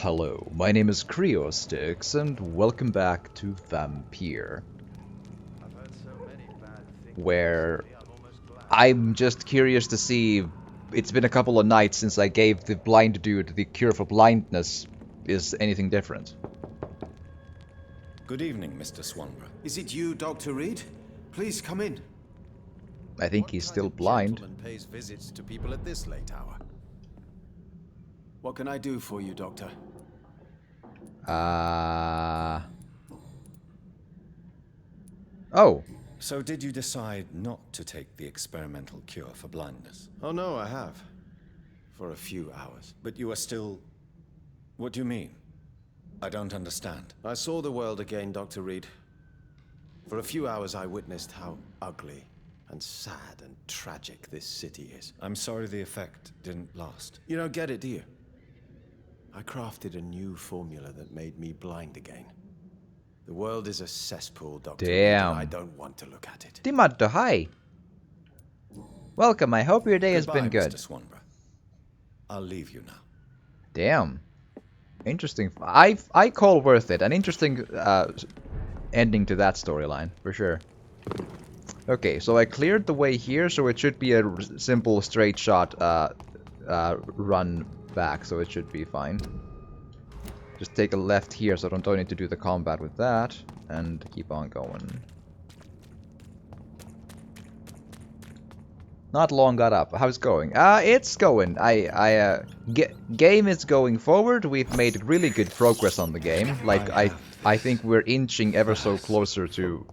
Hello, my name is Creostix, and welcome back to Vampyr, where I'm just curious to see. It's been a couple of nights since I gave the blind dude the cure for blindness. Is anything different? Good evening, Mr. Swanborough. Is it you, Dr. Reed? Please come in. I think he's still blind. Gentleman pays visits to people at this late hour. What can I do for you, Doctor? Oh. So did you decide not to take the experimental cure for blindness? Oh no, I have. For a few hours. But you are still... What do you mean? I don't understand. I saw the world again, Dr. Reed. For a few hours I witnessed how ugly and sad and tragic this city is. I'm sorry the effect didn't last. You don't get it, do you? I crafted a new formula that made me blind again. The world is a cesspool, Dr. Reed, and I don't want to look at it. Timaddo, hi. Welcome, I hope your day has been good. Mr. Swanborough. I'll leave you now. Damn. Interesting. I call worth it. An interesting ending to that storyline, for sure. Okay, so I cleared the way here, so it should be a simple straight shot run back, so it should be fine. Just take a left here, so I don't need to do the combat with that, and keep on going. Not long got up. How's it going? It's going. Game is going forward. We've made really good progress on the game. Like I think we're inching ever so closer to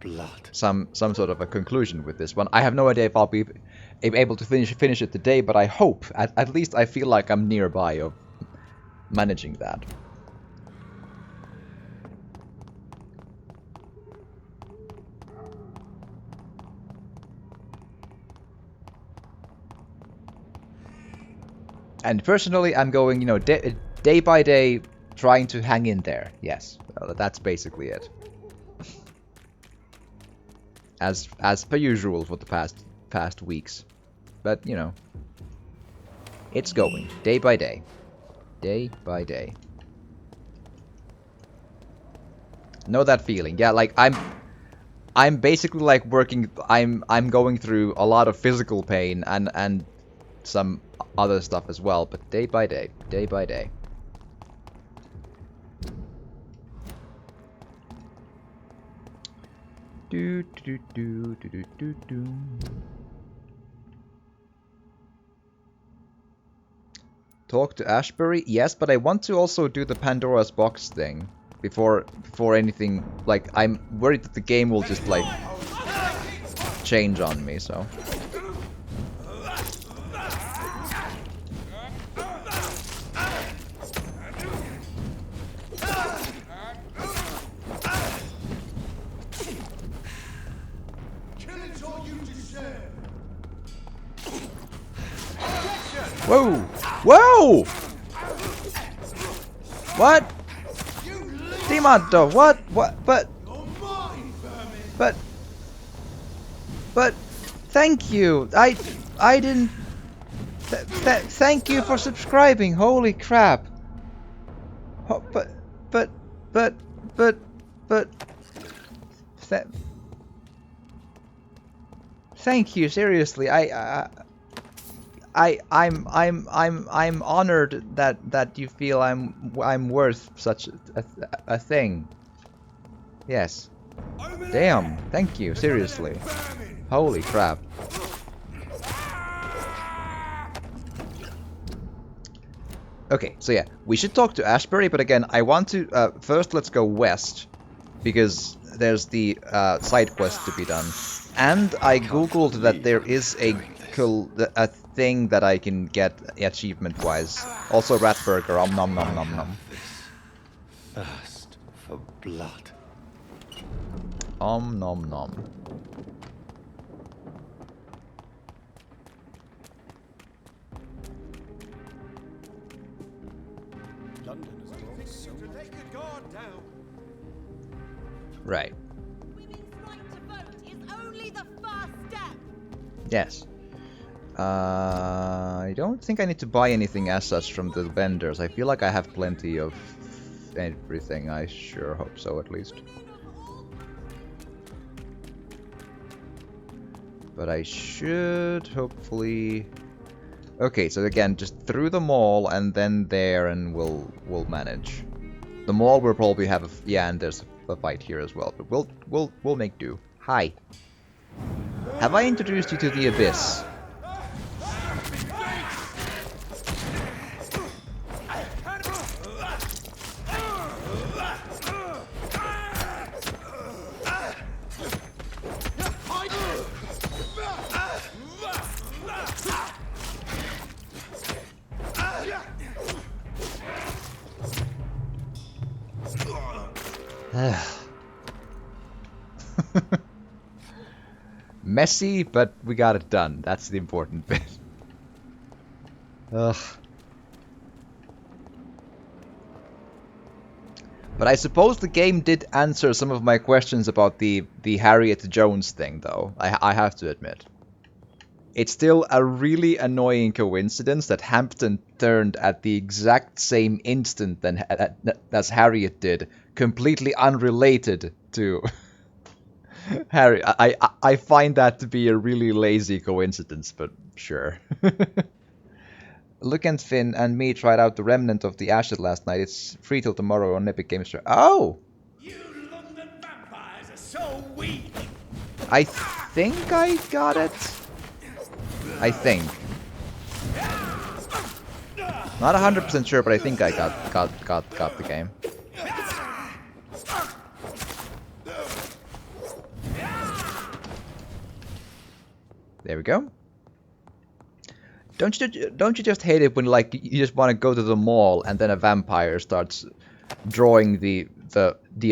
some sort of a conclusion with this one. I have no idea if I'll be able to finish it today, but I hope. At least I feel like I'm nearby of managing that. And personally, I'm going, you know, day by day, trying to hang in there. Yes, that's basically it. As per usual for the past weeks, but you know, it's going day by day, day by day. Know that feeling? Yeah, like I'm basically like working. I'm going through a lot of physical pain and some other stuff as well, but day by day, day by day. Do do do do do do do. Talk to Ashbury? Yes, but I want to also do the Pandora's box thing before anything. Like, I'm worried that the game will just like change on me, so. Whoa! Whoa! What? Timaddo, what? What? But, thank you. I didn't. Thank you for subscribing. Holy crap! Oh, but. Thank you. Seriously, I'm honored that you feel I'm worth such a thing. Yes. Damn. Thank you. Seriously. Holy crap. Okay. So yeah, we should talk to Ashbury, but again, I want to first let's go west because there's the side quest to be done, and I googled that there is a thing that I can get achievement-wise. Also, rat burger. Nom nom nom nom. Thirst for blood. Nom nom. London has brought so much. Right. Women's right to vote is only the first step. Yes. I don't think I need to buy anything as such from the vendors. I feel like I have plenty of everything. I sure hope so, at least. But I should hopefully... Okay, so again, just through the mall and then there, and we'll manage. The mall will probably have a... Yeah, and there's a fight here as well, but we'll make do. Hi. Have I introduced you to the Abyss? Messy, but we got it done. That's the important bit. Ugh. But I suppose the game did answer some of my questions about the Harriet Jones thing, though. I have to admit. It's still a really annoying coincidence that Hampton turned at the exact same instant as Harriet did, completely unrelated to Harry. I find that to be a really lazy coincidence, but sure. Look and Finn and me tried out the remnant of the Ashes last night. It's free till tomorrow on Epic Games Store. Oh! You London vampires are so weak! I think I got it. I think. Not 100% sure, but I think I got the game. There we go. Don't you just hate it when like you just want to go to the mall and then a vampire starts drawing the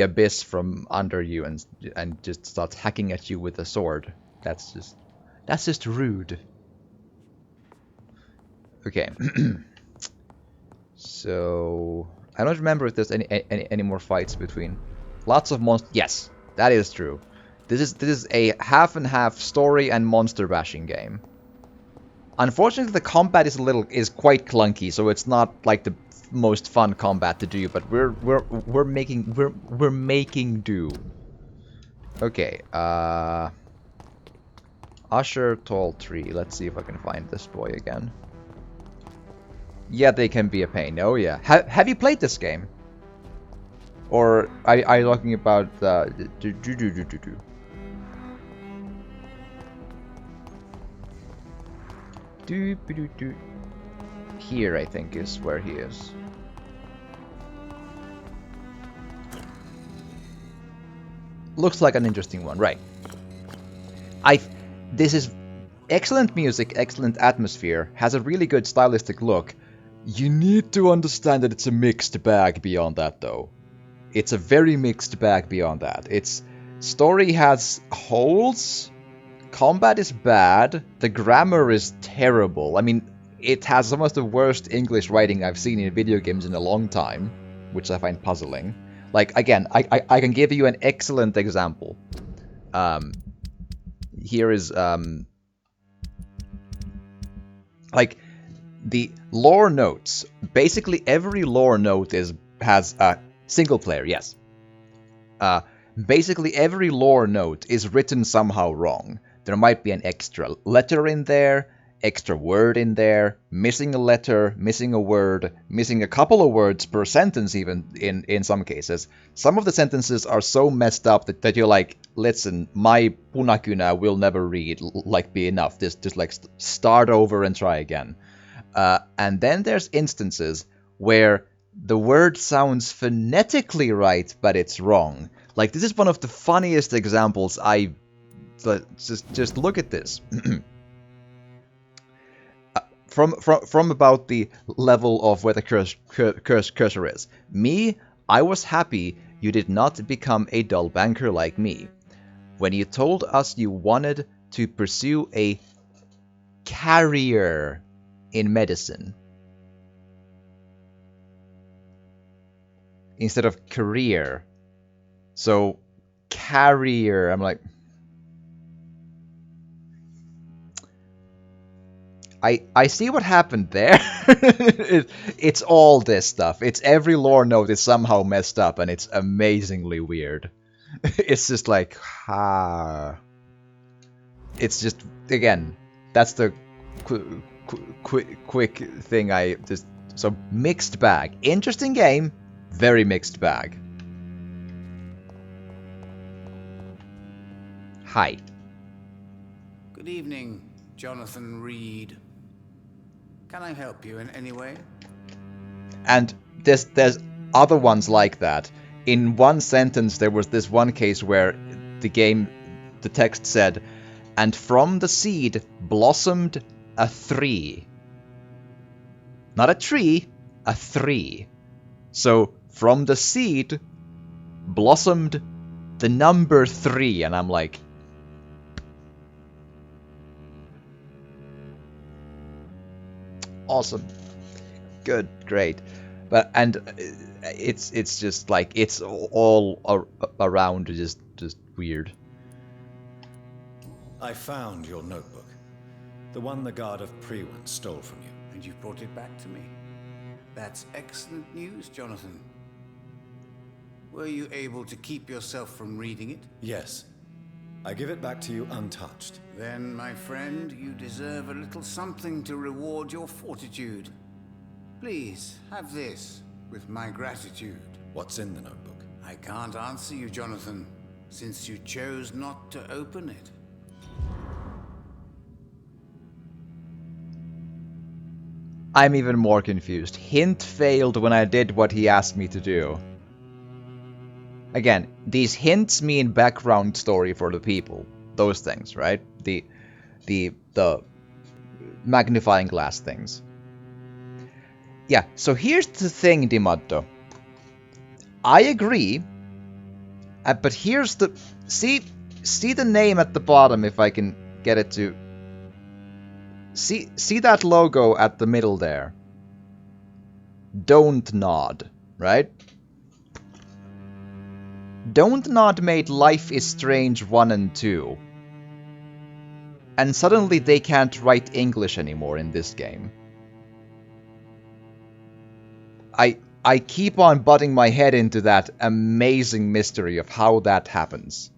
abyss from under you and just starts hacking at you with a sword? That's just rude. Okay. So I don't remember if there's any more fights between. Lots of monsters. Yes, that is true. This is a half and half story and monster bashing game. Unfortunately, the combat is quite clunky, so it's not like the most fun combat to do. But we're making do. Okay. Usher, tall tree. Let's see if I can find this boy again. Yeah, they can be a pain. Oh yeah. Have you played this game? Or are you talking about Here, I think, is where he is. Looks like an interesting one, right? This is excellent music, excellent atmosphere, has a really good stylistic look. You need to understand that it's a mixed bag beyond that, though. It's a very mixed bag beyond that. Its story has holes, combat is bad, the grammar is terrible. I mean, it has some of the worst English writing I've seen in video games in a long time, which I find puzzling. Like, again, I can give you an excellent example. Here is, like, the lore notes. Basically, every lore note has a single player, yes. Basically, every lore note is written somehow wrong. There might be an extra letter in there, extra word in there, missing a letter, missing a word, missing a couple of words per sentence even in some cases. Some of the sentences are so messed up that you're like, listen, my punakuna will never read, like, be enough. Just like, start over and try again. And then there's instances where the word sounds phonetically right, but it's wrong. Like, this is one of the funniest examples just look at this. From about the level of where the cursor is. Me, I was happy you did not become a dull banker like me. When you told us you wanted to pursue a career in medicine instead of career. So, carrier, I'm like... I see what happened there. It's all this stuff. It's every lore note is somehow messed up, and it's amazingly weird. It's just like, it's just, again, that's the quick thing I just... So, mixed bag. Interesting game, very mixed bag. Hi. Good evening, Jonathan Reed. Can I help you in any way? And there's other ones like that. In one sentence, there was this one case where the text said, and from the seed blossomed a 3. Not a tree, a 3. So, from the seed blossomed the number 3, and I'm like... Awesome. Good, great. But, and it's just like, it's all around just weird. I found your notebook. The one the guard of Prewen stole from you. And you brought it back to me. That's excellent news, Jonathan. Were you able to keep yourself from reading it? Yes. I give it back to you untouched. Then, my friend, you deserve a little something to reward your fortitude. Please, have this, with my gratitude. What's in the notebook? I can't answer you, Jonathan, since you chose not to open it. I'm even more confused. Hint failed when I did what he asked me to do. Again, these hints mean background story for the people. Those things, right? The magnifying glass things. Yeah, so here's the thing, Dimatto. I agree, but here's the... See the name at the bottom, if I can get it to... See that logo at the middle there? Don't Nod, right? Don't Nod made Life is Strange 1 and 2. And suddenly they can't write English anymore in this game. I keep on butting my head into that amazing mystery of how that happens.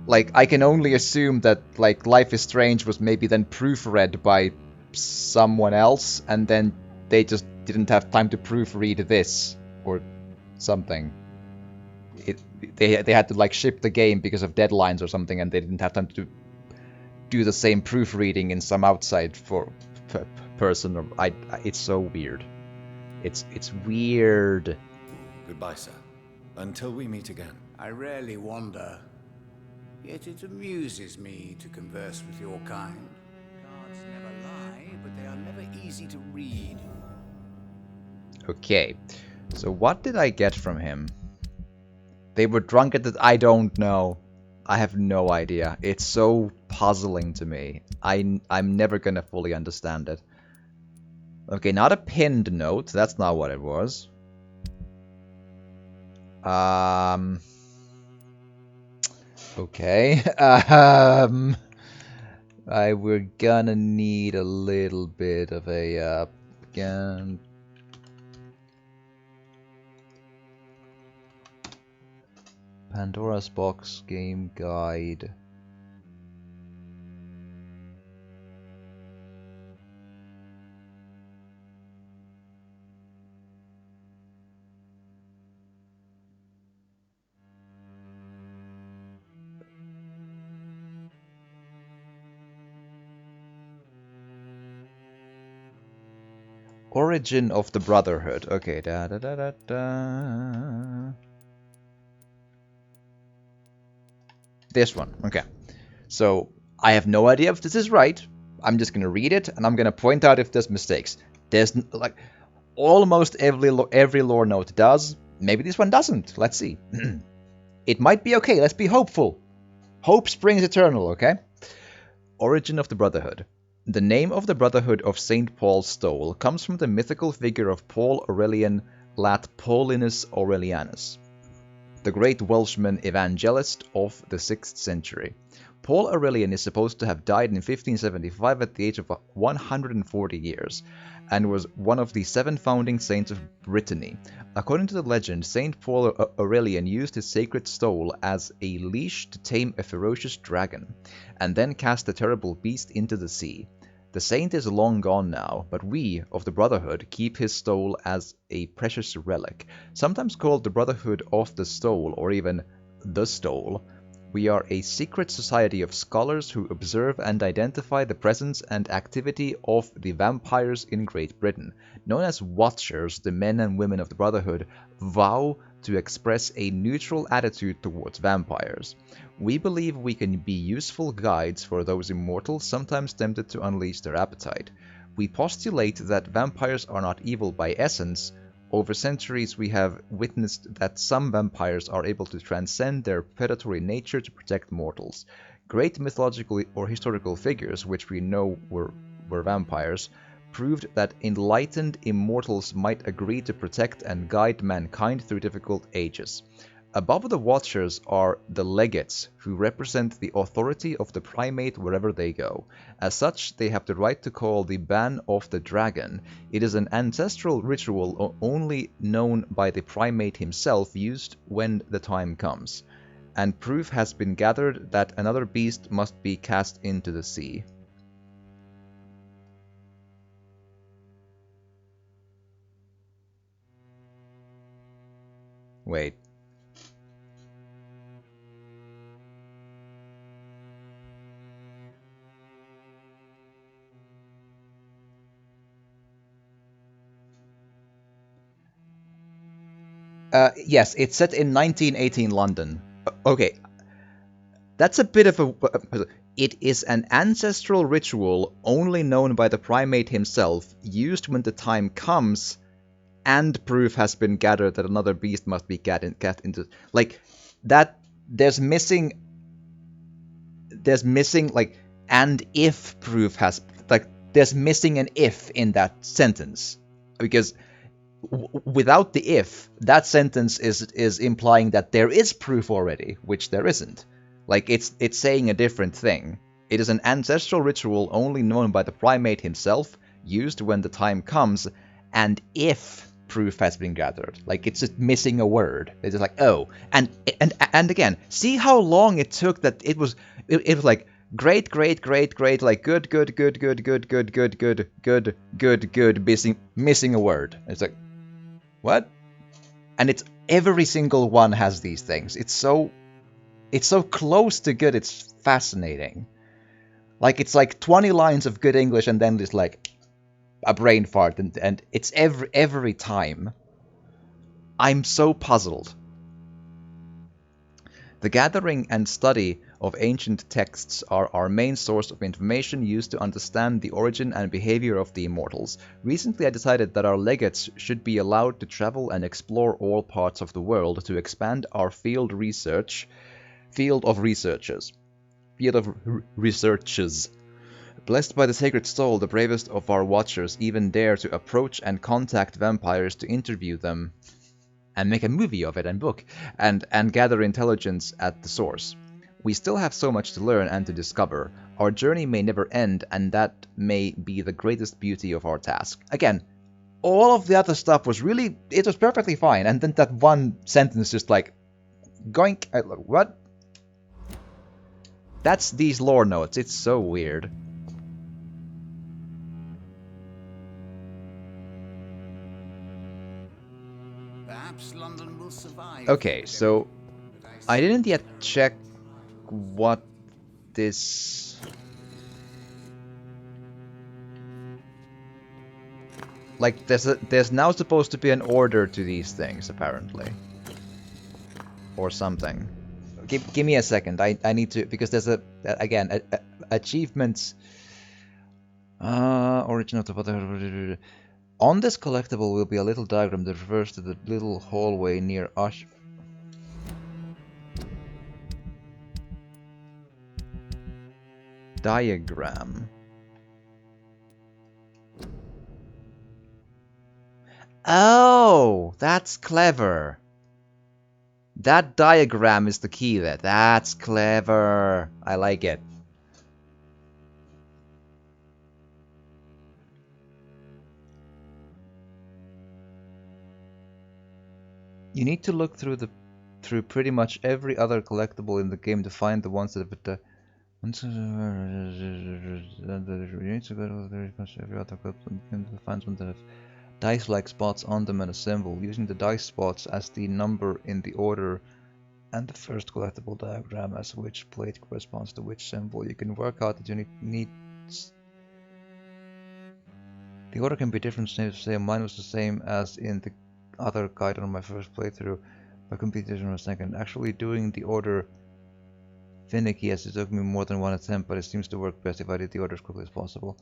Like, I can only assume that, like, Life is Strange was maybe then proofread by someone else, and then they just didn't have time to proofread this, or something. They had to, like, ship the game because of deadlines or something, and they didn't have time to do the same proofreading in some outside person. Or it's so weird. It's weird. Goodbye, sir. Until we meet again. I rarely wander, yet it amuses me to converse with your kind. Cards never lie, but they are never easy to read. Okay, so what did I get from him? They were drunk at the... I don't know. I have no idea. It's so puzzling to me. I'm never gonna fully understand it. Okay, not a pinned note. That's not what it was. Okay. We're gonna need a little bit of a again. Pandora's Box Game Guide. Origin of the Brotherhood. Okay, da da da da da. This one. Okay. So I have no idea if this is right. I'm just gonna read it and I'm gonna point out if there's mistakes. There's like almost every lore note does. Maybe this one doesn't. Let's see. It might be okay. Let's be hopeful. Hope springs eternal. Okay. Origin of the Brotherhood. The name of the Brotherhood of St. Paul's Stole comes from the mythical figure of Paul Aurelian Lat Paulinus Aurelianus, the great Welshman evangelist of the 6th century. Paul Aurelian is supposed to have died in 1575 at the age of 140 years, and was one of the 7 founding saints of Brittany. According to the legend, Saint Paul Aurelian used his sacred stole as a leash to tame a ferocious dragon, and then cast the terrible beast into the sea. The saint is long gone now, but we, of the Brotherhood, keep his stole as a precious relic, sometimes called the Brotherhood of the Stole, or even the Stole. We are a secret society of scholars who observe and identify the presence and activity of the vampires in Great Britain. Known as Watchers, the men and women of the Brotherhood vow to express a neutral attitude towards vampires. We believe we can be useful guides for those immortals sometimes tempted to unleash their appetite. We postulate that vampires are not evil by essence. Over centuries, we have witnessed that some vampires are able to transcend their predatory nature to protect mortals. Great mythological or historical figures, which we know were vampires, proved that enlightened immortals might agree to protect and guide mankind through difficult ages. Above the Watchers are the Legates, who represent the authority of the Primate wherever they go. As such, they have the right to call the Ban of the Dragon. It is an ancestral ritual only known by the Primate himself, used when the time comes. And proof has been gathered that another beast must be cast into the sea. Wait. Yes, it's set in 1918 London. Okay, that's a bit of a... It is an ancestral ritual only known by the Primate himself, used when the time comes, and proof has been gathered that another beast must be cast into... Like, that... There's missing, like, and if proof has... Like, there's missing an if in that sentence. Because... without the if, that sentence is implying that there is proof already, which there isn't. Like, it's saying a different thing. It is an ancestral ritual only known by the Primate himself, used when the time comes, and if proof has been gathered. Like, it's just missing a word. It's just like, oh, and again, see how long it took that it was like great, like good, missing a word. It's like, what? And it's every single one has these things. It's so close to good, it's fascinating. Like, it's like 20 lines of good English and then there's like a brain fart, and it's every time. I'm so puzzled. The gathering and study of ancient texts are our main source of information used to understand the origin and behavior of the immortals. Recently, I decided that our legates should be allowed to travel and explore all parts of the world to expand our field of researches. Blessed by the sacred stole, the bravest of our watchers even dare to approach and contact vampires to interview them and make a movie of it and book, and gather intelligence at the source. We still have so much to learn and to discover. Our journey may never end, and that may be the greatest beauty of our task. Again, all of the other stuff was really... It was perfectly fine, and then that one sentence just like... Goink... What? That's these lore notes. It's so weird. Perhaps London will survive. Okay, so I didn't yet check what this... Like, there's now supposed to be an order to these things, apparently. Or something. Give me a second. I need to... Because there's again, achievements... origin of the Brotherhood... On this collectible will be a little diagram that refers to the little hallway near Ush. Diagram. Oh, that's clever. That diagram is the key there. That's clever. I like it. You need to look through pretty much every other collectible in the game to find the ones that have every other collectible to find ones that have dice-like spots on them and assemble, using the dice spots as the number in the order and the first collectible diagram as which plate corresponds to which symbol. You can work out that you need the order can be different. Say mine was the same as in the other guide on my first playthrough, but completion on a second. Actually doing the order finicky, as it took me more than one attempt, but it seems to work best if I did the order as quickly as possible.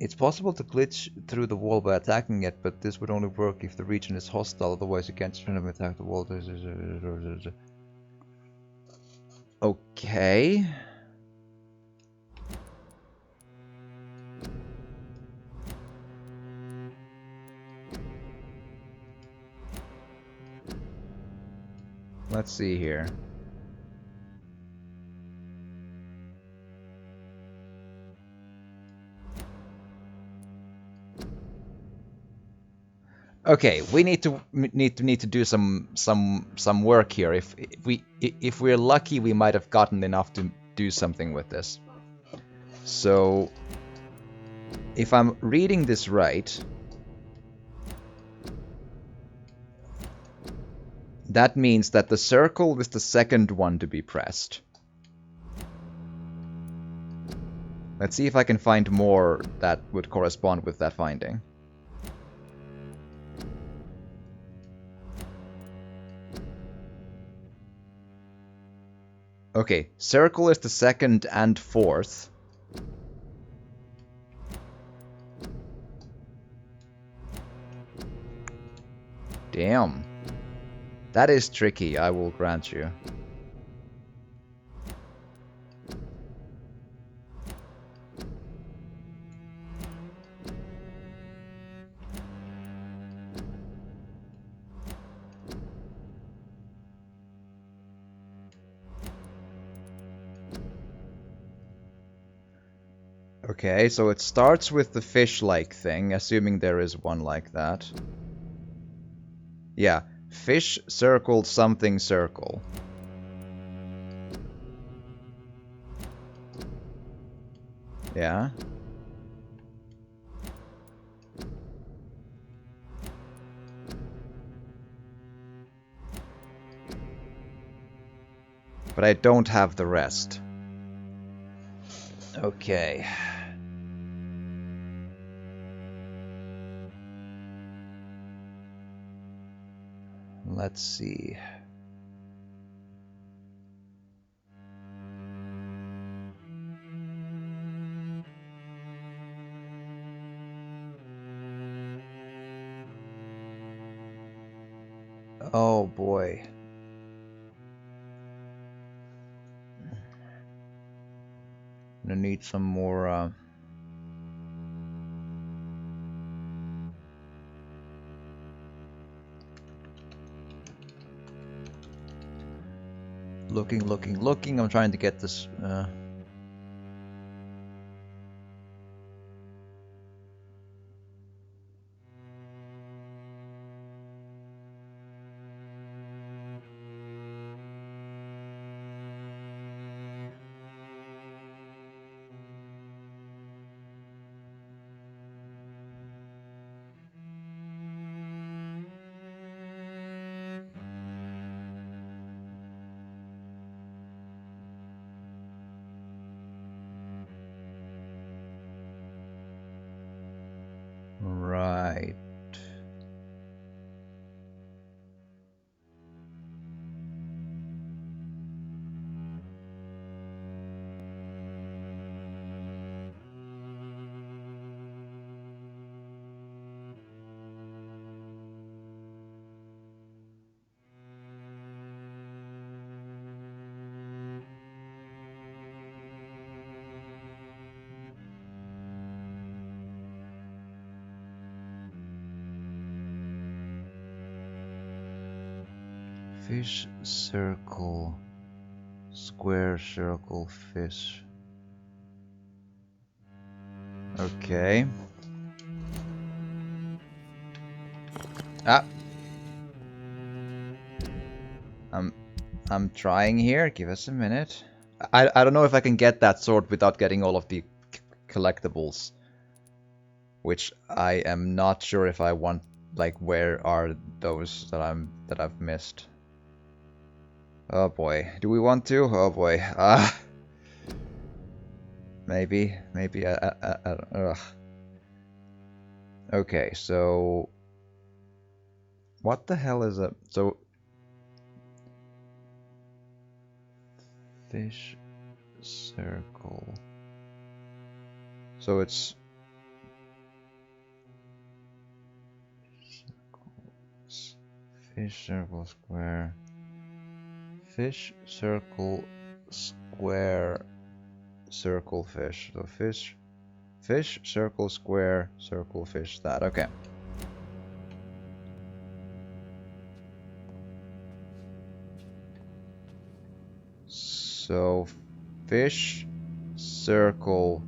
It's possible to glitch through the wall by attacking it, but this would only work if the region is hostile, otherwise you can't just randomly attack the wall. Okay. Let's see here. Okay, we need to do some work here. If we're lucky, we might have gotten enough to do something with this. So, if I'm reading this right, that means that the circle is the second one to be pressed. Let's see if I can find more that would correspond with that finding. Okay, circle is the second and fourth. Damn. That is tricky, I will grant you. Okay, so it starts with the fish-like thing, assuming there is one like that. Yeah, fish circle something circle. Yeah. But I don't have the rest. Okay. Let's see. Oh boy. I'm gonna need some more looking. I'm trying to get this right. Fish, circle, square, circle, fish. Okay. Ah. I'm trying here. Give us a minute. I don't know if I can get that sword without getting all of the collectibles, which I am not sure if I want. Like, where are those that I've missed? Oh boy, do we want to? Oh boy, maybe. Ugh. Okay, so what the hell is a fish circle? So it's fish circle square. Fish circle square circle fish. So fish circle square circle fish. That okay. So fish circle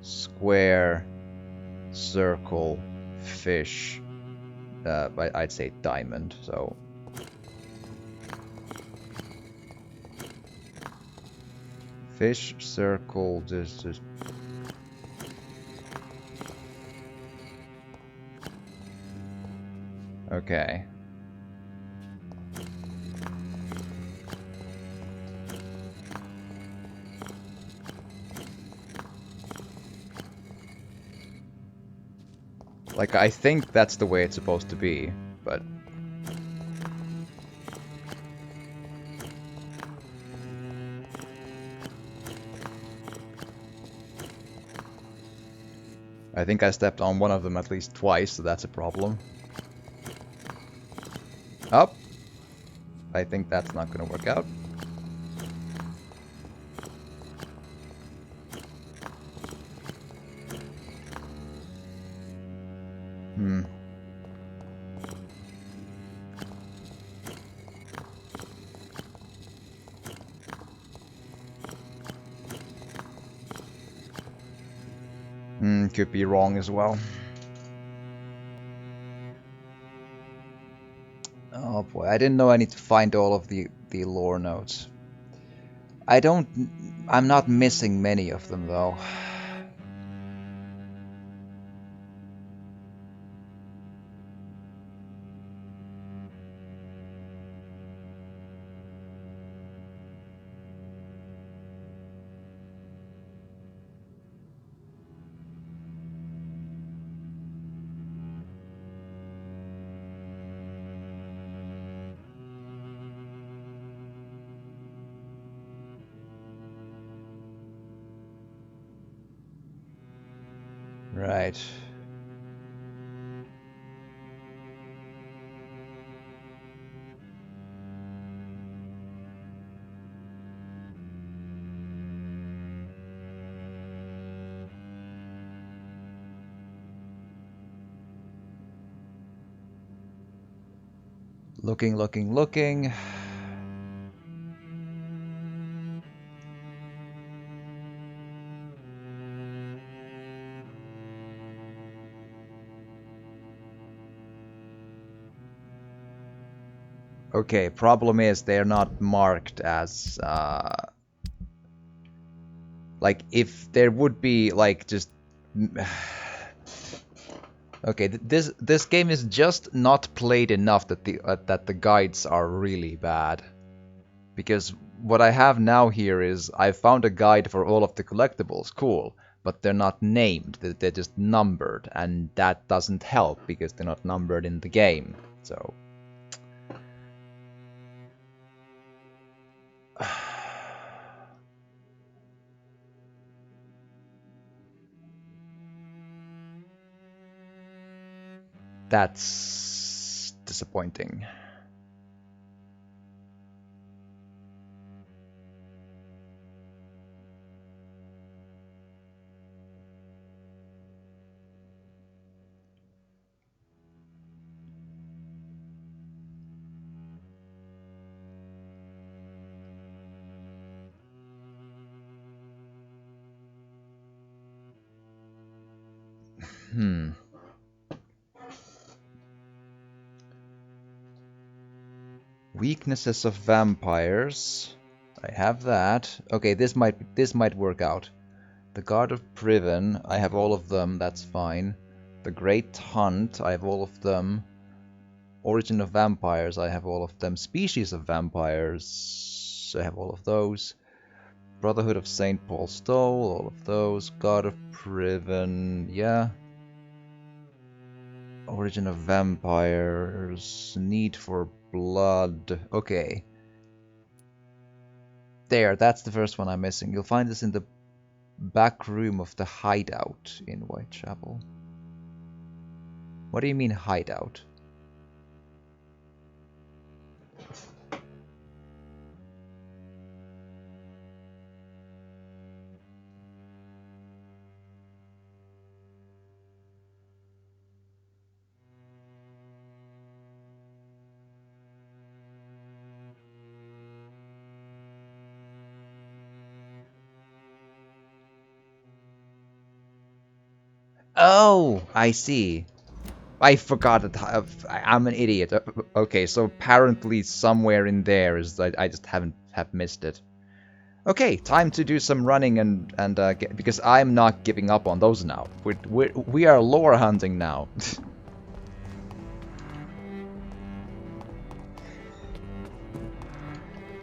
square circle fish. I'd say diamond. So fish circle just okay. Like, I think that's the way it's supposed to be, but I think I stepped on one of them at least twice, so that's a problem. Up. I think that's not gonna work out. Could be wrong as well. Oh boy, I didn't know I need to find all of the lore notes. I'm not missing many of them though. Right. Looking. Okay, problem is they're not marked as like, if there would be like just okay, this game is just not played enough that the guides are really bad. Because what I have now here is I found a guide for all of the collectibles, cool, but they're not named, they're just numbered, and that doesn't help because they're not numbered in the game. So that's disappointing. Weaknesses of vampires. I have that. Okay, this might work out. The Guard of Priven, I have all of them, that's fine. The Great Hunt, I have all of them. Origin of Vampires, I have all of them. Species of Vampires, I have all of those. Brotherhood of St. Paul Stole, all of those. God of Priven, yeah. Origin of Vampires, Need for Blood, okay. There, that's the first one I'm missing. You'll find this in the back room of the hideout in Whitechapel. What do you mean hideout? Oh, I see. I forgot that I'm an idiot. Okay, so apparently somewhere in there is I just have missed it. Okay, time to do some running and because I'm not giving up on those now. We are lore hunting now.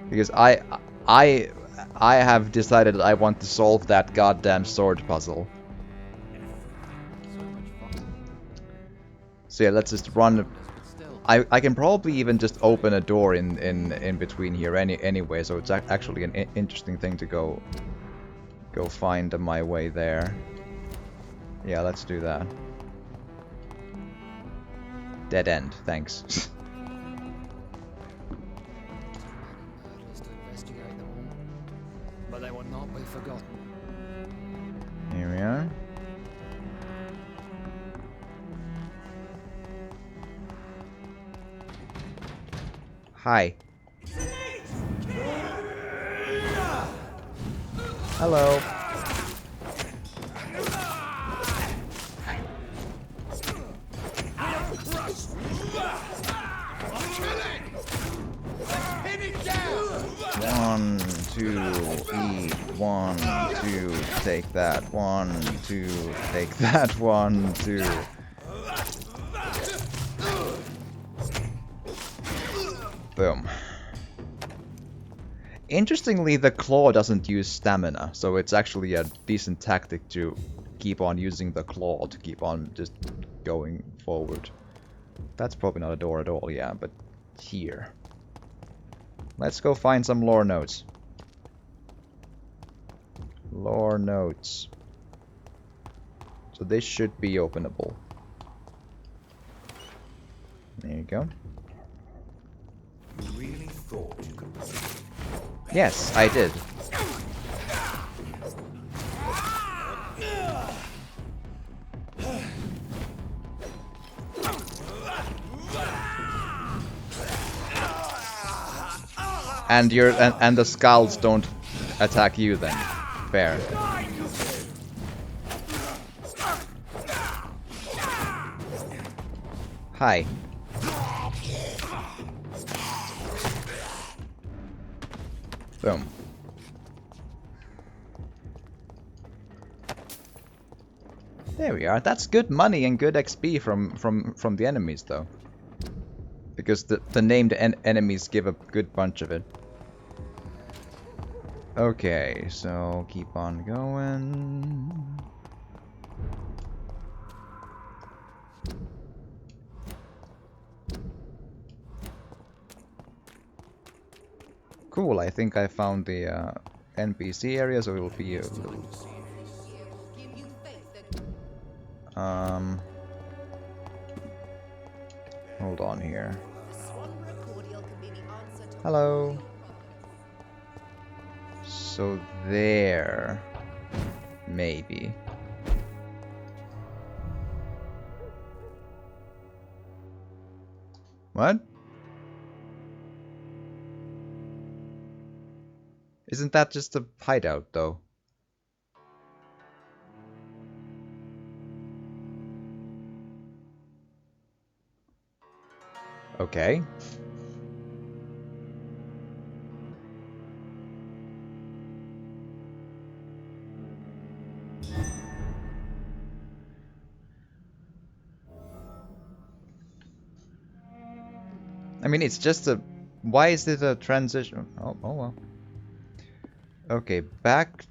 Because I have decided that I want to solve that goddamn sword puzzle. So yeah, let's just run. I can probably even just open a door in between here anyway, so it's actually an interesting thing to go find my way there. Yeah, let's do that. Dead end, thanks. But they will not be forgotten. Here we are. Hi. Hello. One, two, eat. 1, 2, take that. 1, 2, take that. 1, 2. Boom. Interestingly, the claw doesn't use stamina, so it's actually a decent tactic to keep on using the claw to keep on just going forward. That's probably not a door at all, yeah, but here. Let's go find some lore notes. Lore notes. So this should be openable. There you go. You really thought you could... Yes, I did. And and the skulls don't attack you then. Fair. Hi. Boom. There we are. That's good money and good XP from the enemies though. Because the named enemies give a good bunch of it. Okay, so keep on going. Cool, I think I found the NPC area, so it'll be a little... Hold on here. Hello. So there... Maybe. What? Isn't that just a hideout, though? Okay. I mean, it's just a... Why is it a transition? Oh well. Okay, back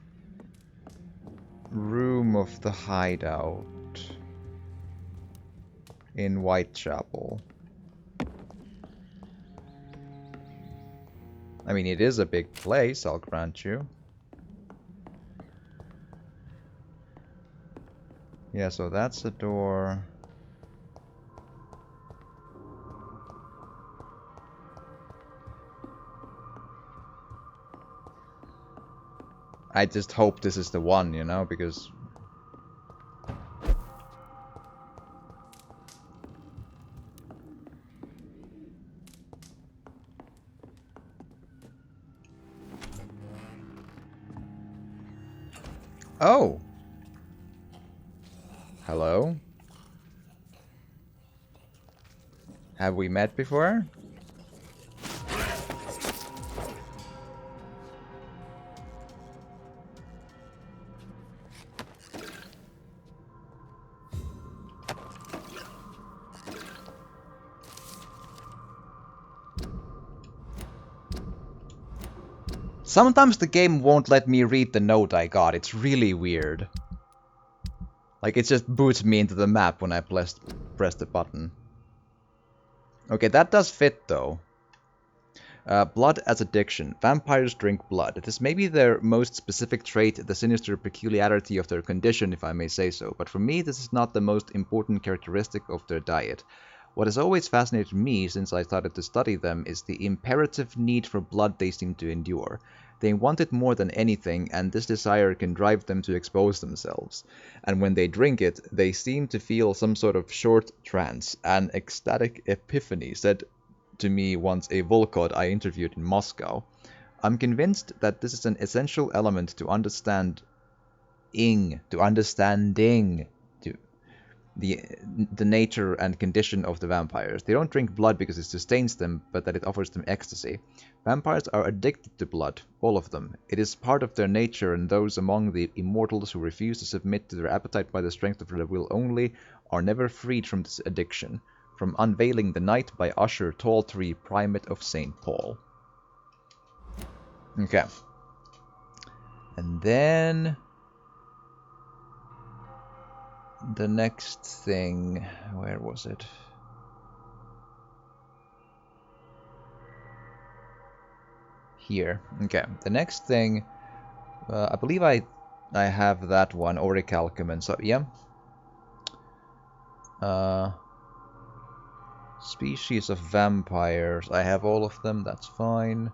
room of the hideout in Whitechapel. I mean, it is a big place, I'll grant you. Yeah, so that's the door. I just hope this is the one, you know, because... Oh! Hello? Have we met before? Sometimes the game won't let me read the note I got. It's really weird. Like, it just boots me into the map when I press the button. Okay, that does fit, though. Blood as addiction. Vampires drink blood. This may be their most specific trait, the sinister peculiarity of their condition, if I may say so. But for me, this is not the most important characteristic of their diet. What has always fascinated me since I started to study them is the imperative need for blood they seem to endure. They want it more than anything, and this desire can drive them to expose themselves. And when they drink it, they seem to feel some sort of short trance, an ecstatic epiphany, said to me once a Volkod I interviewed in Moscow. I'm convinced that this is an essential element to understanding the nature and condition of the vampires. They don't drink blood because it sustains them, but that it offers them ecstasy. Vampires are addicted to blood, all of them. It is part of their nature, and those among the immortals who refuse to submit to their appetite by the strength of their will only are never freed from this addiction. From Unveiling the Night by Usher Talltree, Primate of St. Paul. Okay. And then... the next thing... where was it? Here. Okay. The next thing... I believe I have that one, Orichalcum, so yeah. Species of vampires. I have all of them, that's fine.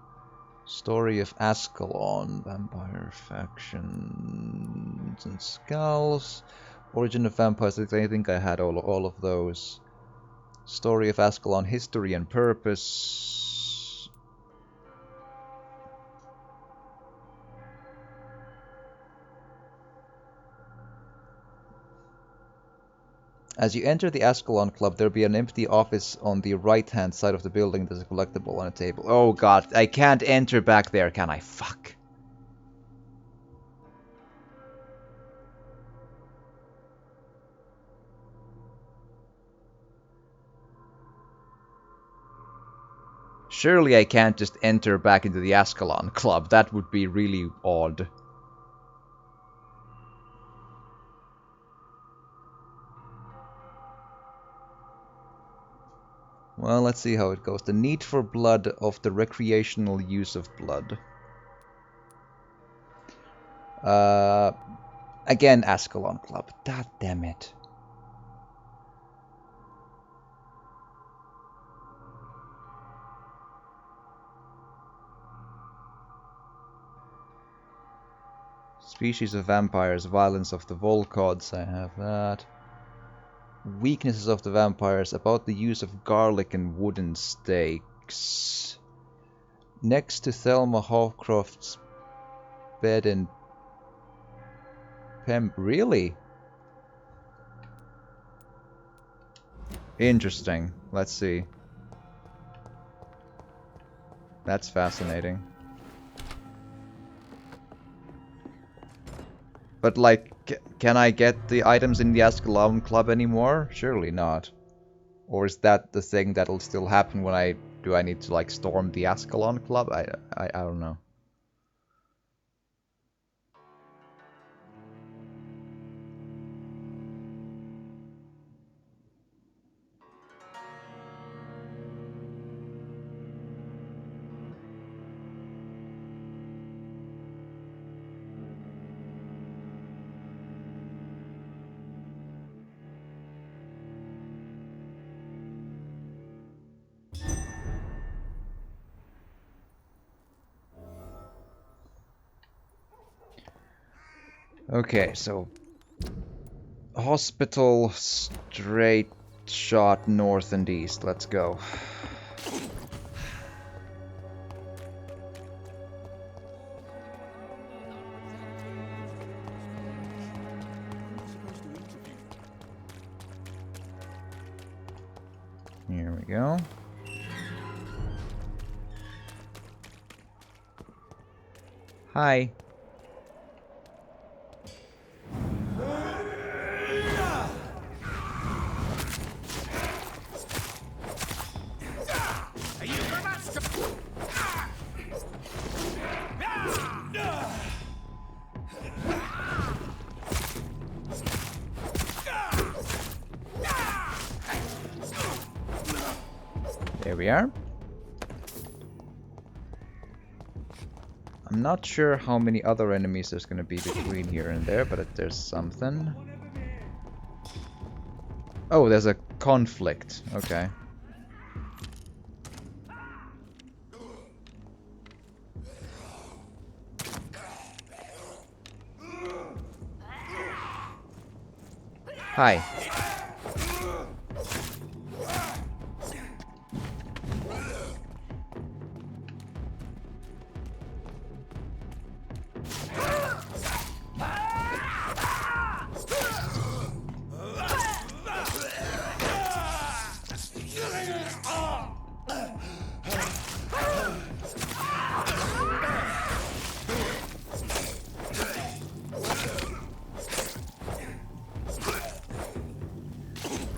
Story of Ascalon, vampire factions and skulls. Origin of vampires, I think I had all of those. Story of Ascalon, history and purpose. As you enter the Ascalon Club, there'll be an empty office on the right-hand side of the building. There's a collectible on a table. Oh god, I can't enter back there, can I? Fuck. Surely I can't just enter back into the Ascalon Club. That would be really odd. Well, let's see how it goes. The need for blood of the recreational use of blood. Again, Ascalon Club. God damn it. Species of vampires, violence of the Volkods, I have that. Weaknesses of the vampires, about the use of garlic and wooden stakes. Next to Thelma Hawcroft's bed and really? Interesting. Let's see. That's fascinating. But like, can I get the items in the Ascalon Club anymore? Surely not. Or is that the thing that'll still happen when I... Do I need to like storm the Ascalon Club? I don't know. Okay, so hospital, straight shot north and east. Let's go. Here we go. Hi. There we are. I'm not sure how many other enemies there's gonna be between here and there, but there's something. Oh, there's a conflict. Okay. Hi.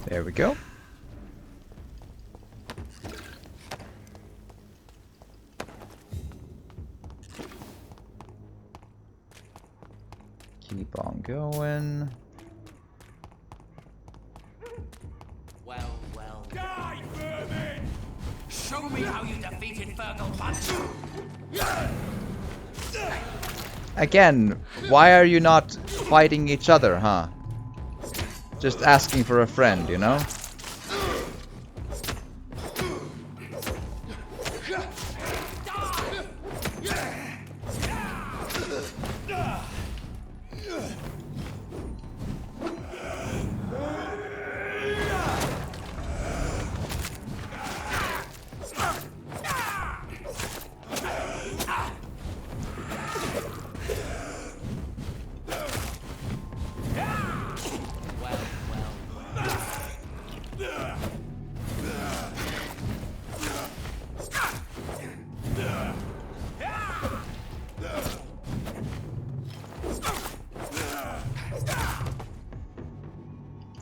There we go. Keep on going. Well, well. Die, vermin! Show me how you defeat Infernal Punch! Again, why are you not fighting each other, huh? Just asking for a friend, you know?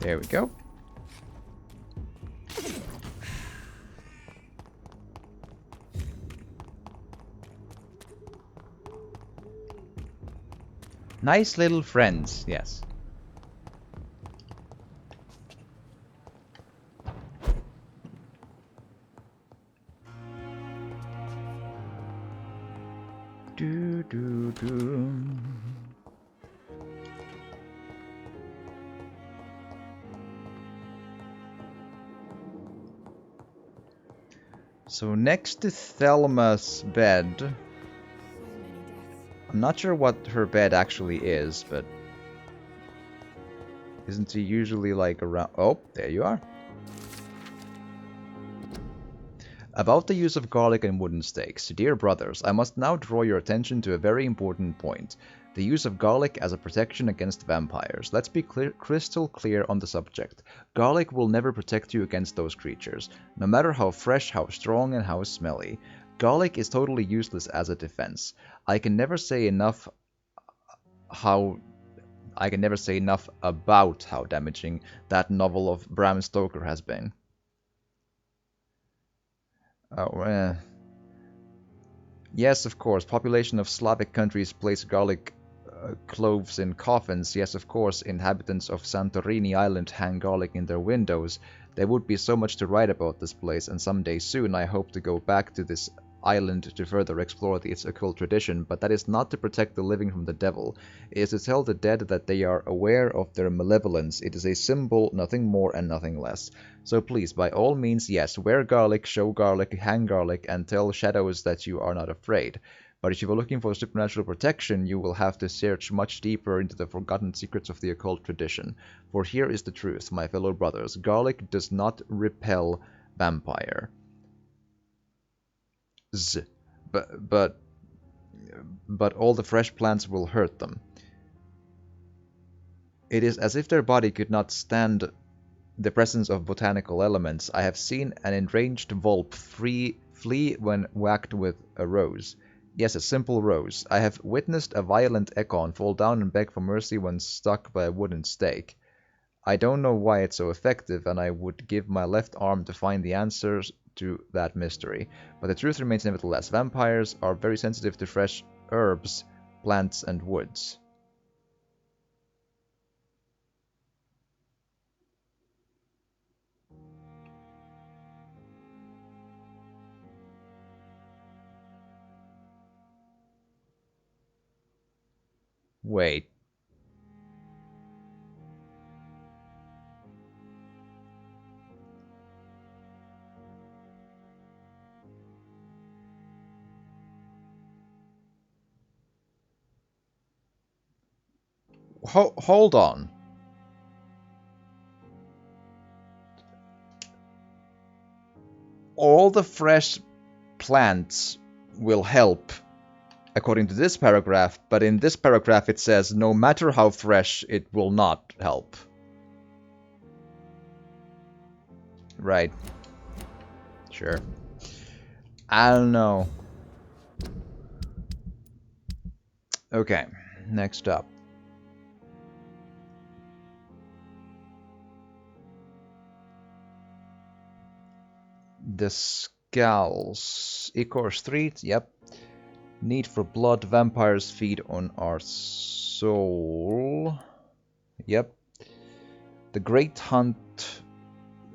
There we go. Nice little friends, yes. Do do do. So next to Thelma's bed, I'm not sure what her bed actually is, but isn't she usually like around? Oh, there you are. About the use of garlic and wooden stakes. Dear brothers, I must now draw your attention to a very important point. The use of garlic as a protection against vampires. Let's be crystal clear on the subject. Garlic will never protect you against those creatures, no matter how fresh, how strong, and how smelly. Garlic is totally useless as a defense. I can never say enough about how damaging that novel of Bram Stoker has been. Yes, of course. Population of Slavic countries place garlic cloves in coffins. Yes, of course. Inhabitants of Santorini Island hang garlic in their windows. There would be so much to write about this place, and someday soon I hope to go back to this island to further explore its occult tradition, but that is not to protect the living from the devil. It is to tell the dead that they are aware of their malevolence. It is a symbol, nothing more and nothing less. So please, by all means, yes, wear garlic, show garlic, hang garlic, and tell shadows that you are not afraid. But if you are looking for supernatural protection, you will have to search much deeper into the forgotten secrets of the occult tradition. For here is the truth, my fellow brothers. Garlic does not repel vampire. But all the fresh plants will hurt them. It is as if their body could not stand the presence of botanical elements. I have seen an enraged Volp flee when whacked with a rose. Yes, a simple rose. I have witnessed a violent Ekon fall down and beg for mercy when stuck by a wooden stake. I don't know why it's so effective, and I would give my left arm to find the answers to that mystery. But the truth remains nevertheless. Vampires are very sensitive to fresh herbs, plants, and woods. Wait. Hold on. All the fresh plants will help, according to this paragraph, but in this paragraph it says no matter how fresh, it will not help. Right. Sure. I don't know. Okay, next up. The Skulls. Icor Street, yep. Need for blood. Vampires feed on our soul. Yep. The Great Hunt.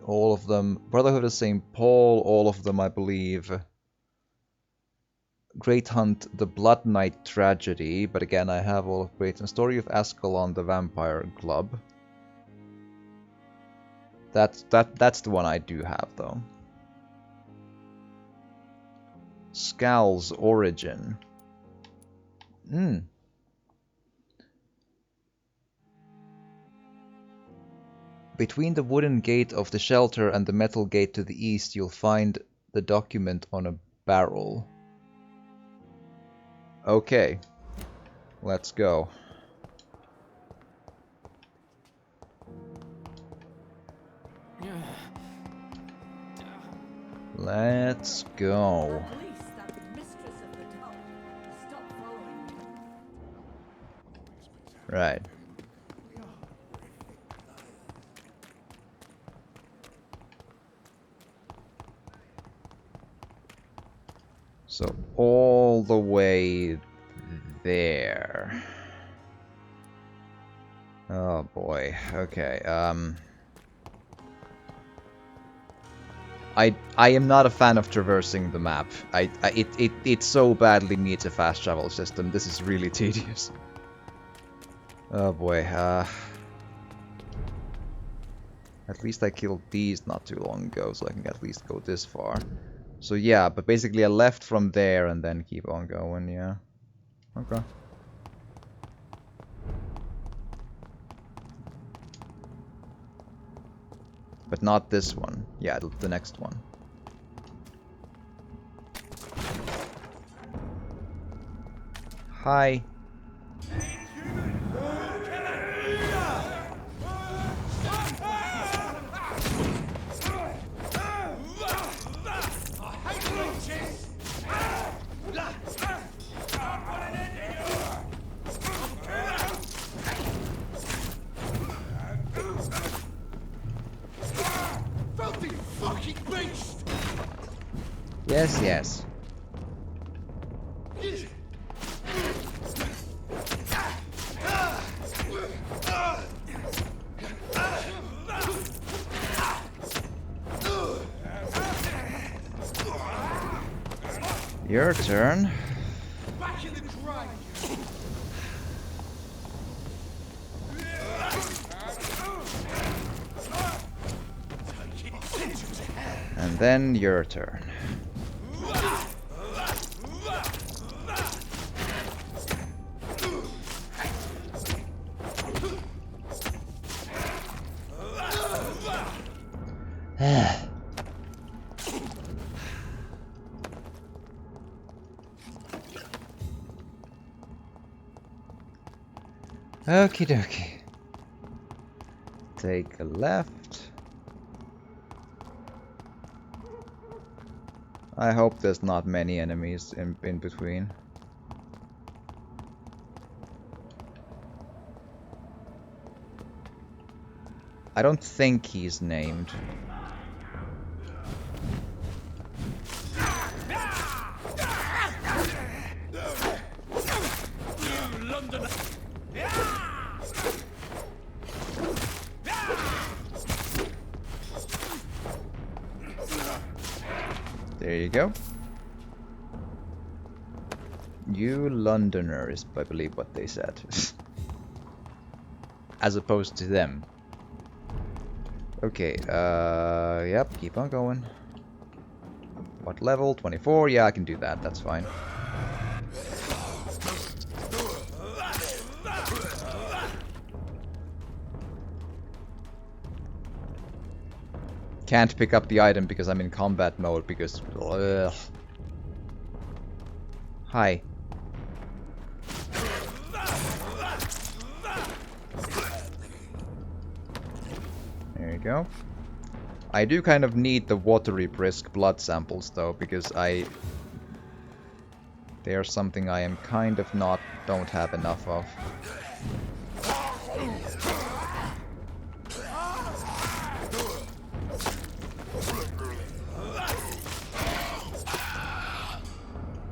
All of them. Brotherhood of St. Paul. All of them, I believe. Great Hunt. The Blood Knight Tragedy. But again, I have all of Great. And Story of Ascalon, the Vampire Club. That's the one I do have, though. Scowl's Origin. Between the wooden gate of the shelter and the metal gate to the east, you'll find the document on a barrel. Okay. Let's go. Let's go. Right. So all the way there. Oh boy. Okay. I am not a fan of traversing the map. It so badly needs a fast travel system. This is really tedious. Oh boy, at least I killed these not too long ago, so I can at least go this far. So yeah, but basically I left from there and then keep on going, yeah. Okay. But not this one. Yeah, the next one. Hi. fucking beast! Yes, yes. Your turn. Back in the grave! And then your turn. Okie dokie. Take a left. I hope there's not many enemies in between. I don't think he's named. There you go. You Londoner is, I believe, what they said. As opposed to them. Okay, yep, keep on going. What level? 24? Yeah, I can do that, that's fine. Can't pick up the item because I'm in combat mode because... Ugh. Hi. There you go. I do kind of need the watery brisk blood samples though, because they are something I am kind of don't have enough of.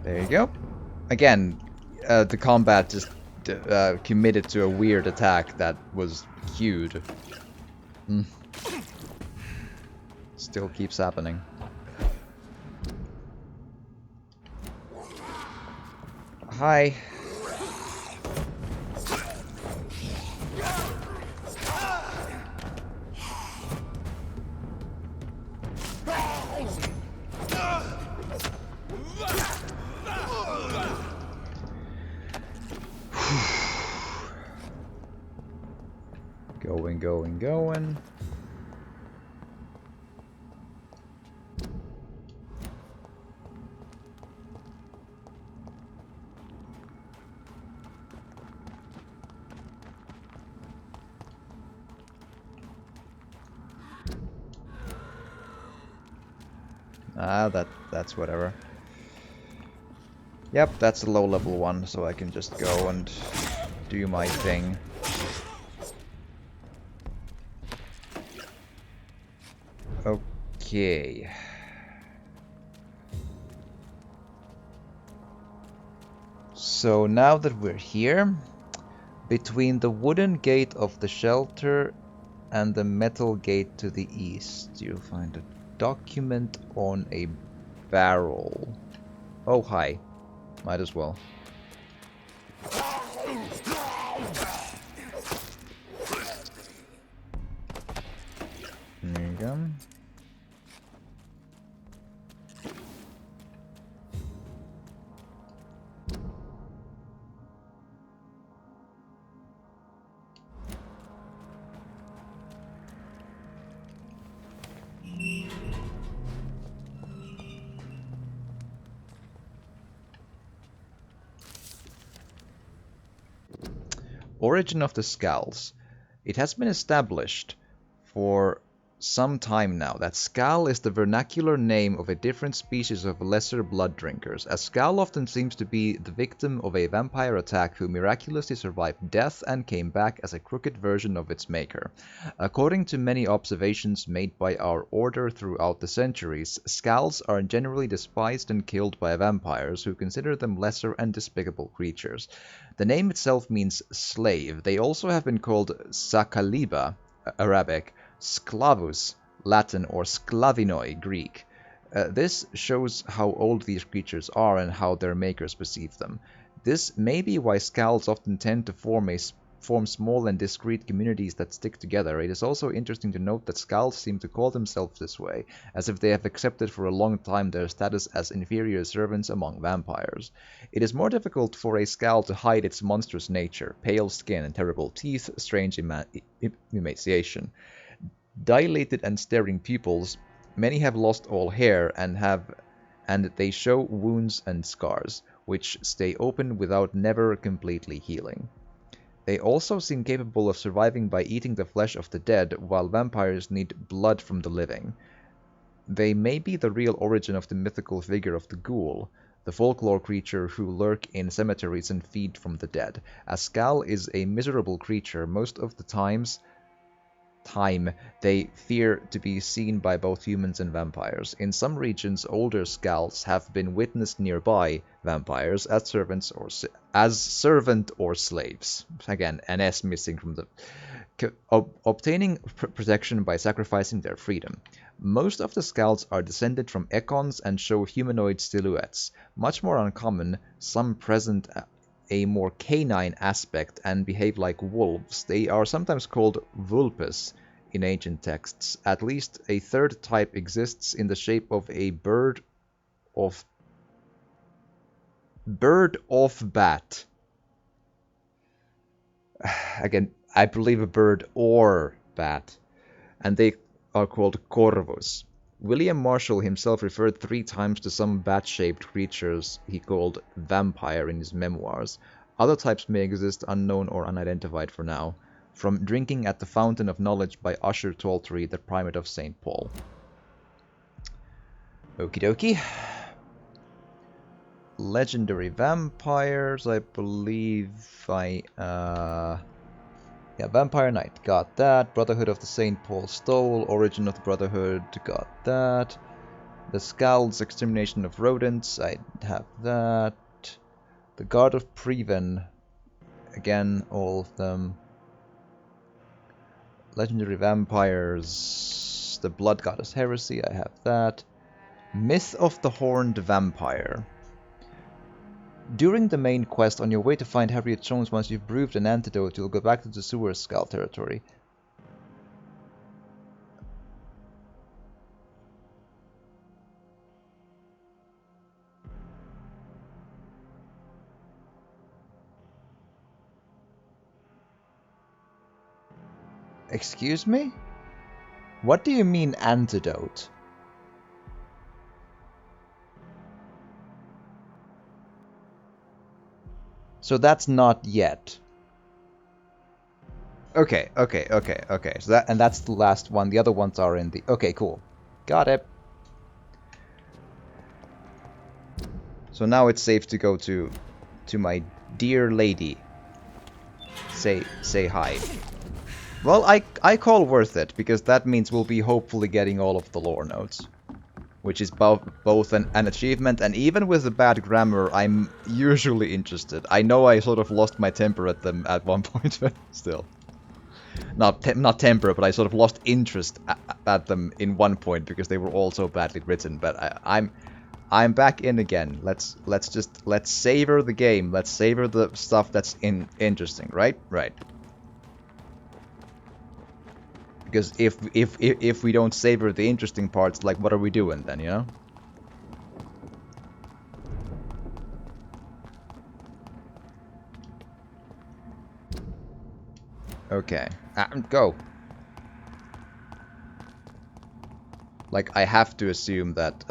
There you go. Again, the combat just committed to a weird attack that was queued. Still keeps happening. Hi. Going. Ah, that's whatever. Yep, that's a low level one, so I can just go and do my thing. Okay. So now that we're here, between the wooden gate of the shelter and the metal gate to the east, you'll find a document on a barrel. Oh, hi. Might as well. There you go. Origin of the Skulls. It has been established for some time now that Skal is the vernacular name of a different species of lesser blood drinkers, as Skal often seems to be the victim of a vampire attack who miraculously survived death and came back as a crooked version of its maker. According to many observations made by our order throughout the centuries, Skals are generally despised and killed by vampires who consider them lesser and despicable creatures. The name itself means slave. They also have been called Sakaliba, Arabic, Sclavus, Latin, or Sclavinoi, Greek. This shows how old these creatures are and how their makers perceive them. This may be why Skals often tend to form small and discreet communities that stick together. It is also interesting to note that Skals seem to call themselves this way, as if they have accepted for a long time their status as inferior servants among vampires. It is more difficult for a Skal to hide its monstrous nature, pale skin and terrible teeth, strange emaciation. Dilated and staring pupils, many have lost all hair and they show wounds and scars, which stay open without never completely healing. They also seem capable of surviving by eating the flesh of the dead, while vampires need blood from the living. They may be the real origin of the mythical figure of the ghoul, the folklore creature who lurk in cemeteries and feed from the dead. As Skal is a miserable creature, most of the time they fear to be seen by both humans and vampires. In some regions, older Skals have been witnessed nearby vampires as servant or slaves. Again, an S missing from the obtaining protection by sacrificing their freedom. Most of the Skals are descended from Ekons and show humanoid silhouettes. Much more uncommon, some present a more canine aspect and behave like wolves. They are sometimes called vulpes in ancient texts. At least a third type exists in the shape of a bird of bat. Again, I believe a bird or bat. And they are called corvus. William Marshall himself referred 3 times to some bat-shaped creatures he called vampire in his memoirs. Other types may exist unknown or unidentified for now. From Drinking at the Fountain of Knowledge by Usher Toltery, the Primate of St. Paul. Okie dokie. Legendary vampires, I believe yeah, Vampire Knight, got that. Brotherhood of the St. Paul Stole, Origin of the Brotherhood, got that. The Skald's Extermination of Rodents, I have that. The God of Previn, again, all of them. Legendary Vampires, the Blood Goddess Heresy, I have that. Myth of the Horned Vampire. During the main quest, on your way to find Harriet Jones, once you've brewed an antidote, you'll go back to the sewer Skal territory. Excuse me? What do you mean antidote? So that's not yet. Okay. So that's the last one. The other ones are in the... Okay, cool. Got it. So now it's safe to go to my dear lady. Say hi. Well, I call worth it, because that means we'll be hopefully getting all of the lore notes. Which is both an achievement, and even with the bad grammar, I'm usually interested. I know I sort of lost my temper at them at one point, but still. Not temper, but I sort of lost interest at them in one point, because they were all so badly written, but I'm back in again. Let's savor the game. Let's savor the stuff that's interesting, right? Right. Because if we don't savor the interesting parts, like, what are we doing then, you know? Okay. Go. Like, I have to assume that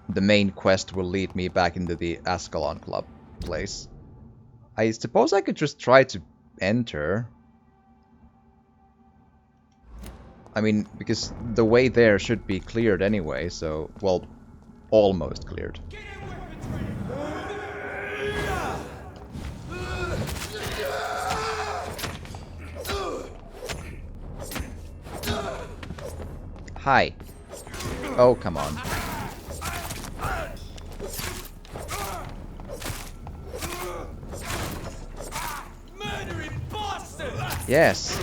the main quest will lead me back into the Ascalon Club place. I suppose I could just try to enter. I mean, because the way there should be cleared anyway, so, well, almost cleared. Hi. Oh, come on. Murdering bastard! Yes.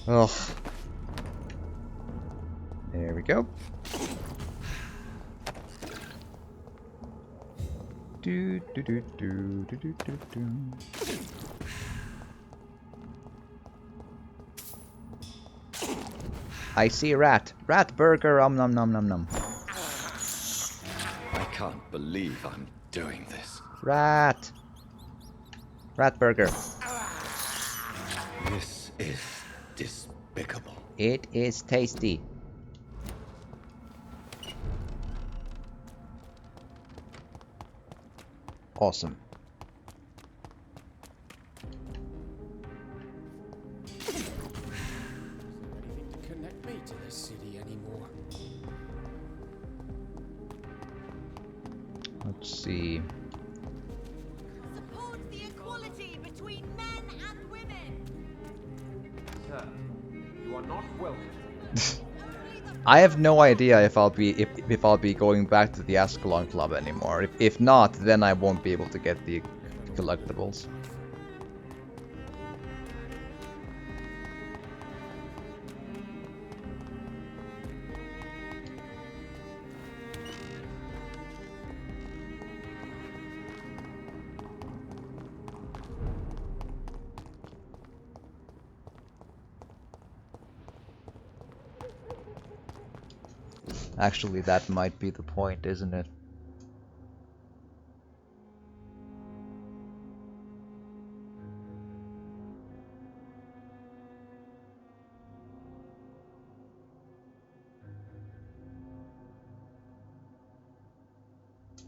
Ugh. There we go. Do do do do do do do do. I see a rat. Rat burger. Nom nom nom nom. I can't believe I'm doing this. Rat. Rat burger. This is despicable. It is tasty. Awesome. Anything to connect me to this city anymore? Let's see. Support the equality between men and women. Sir, you are not welcome. I have no idea if I'll be going back to the Ascalon club anymore. If not, then I won't be able to get the collectibles. Actually, that might be the point, isn't it?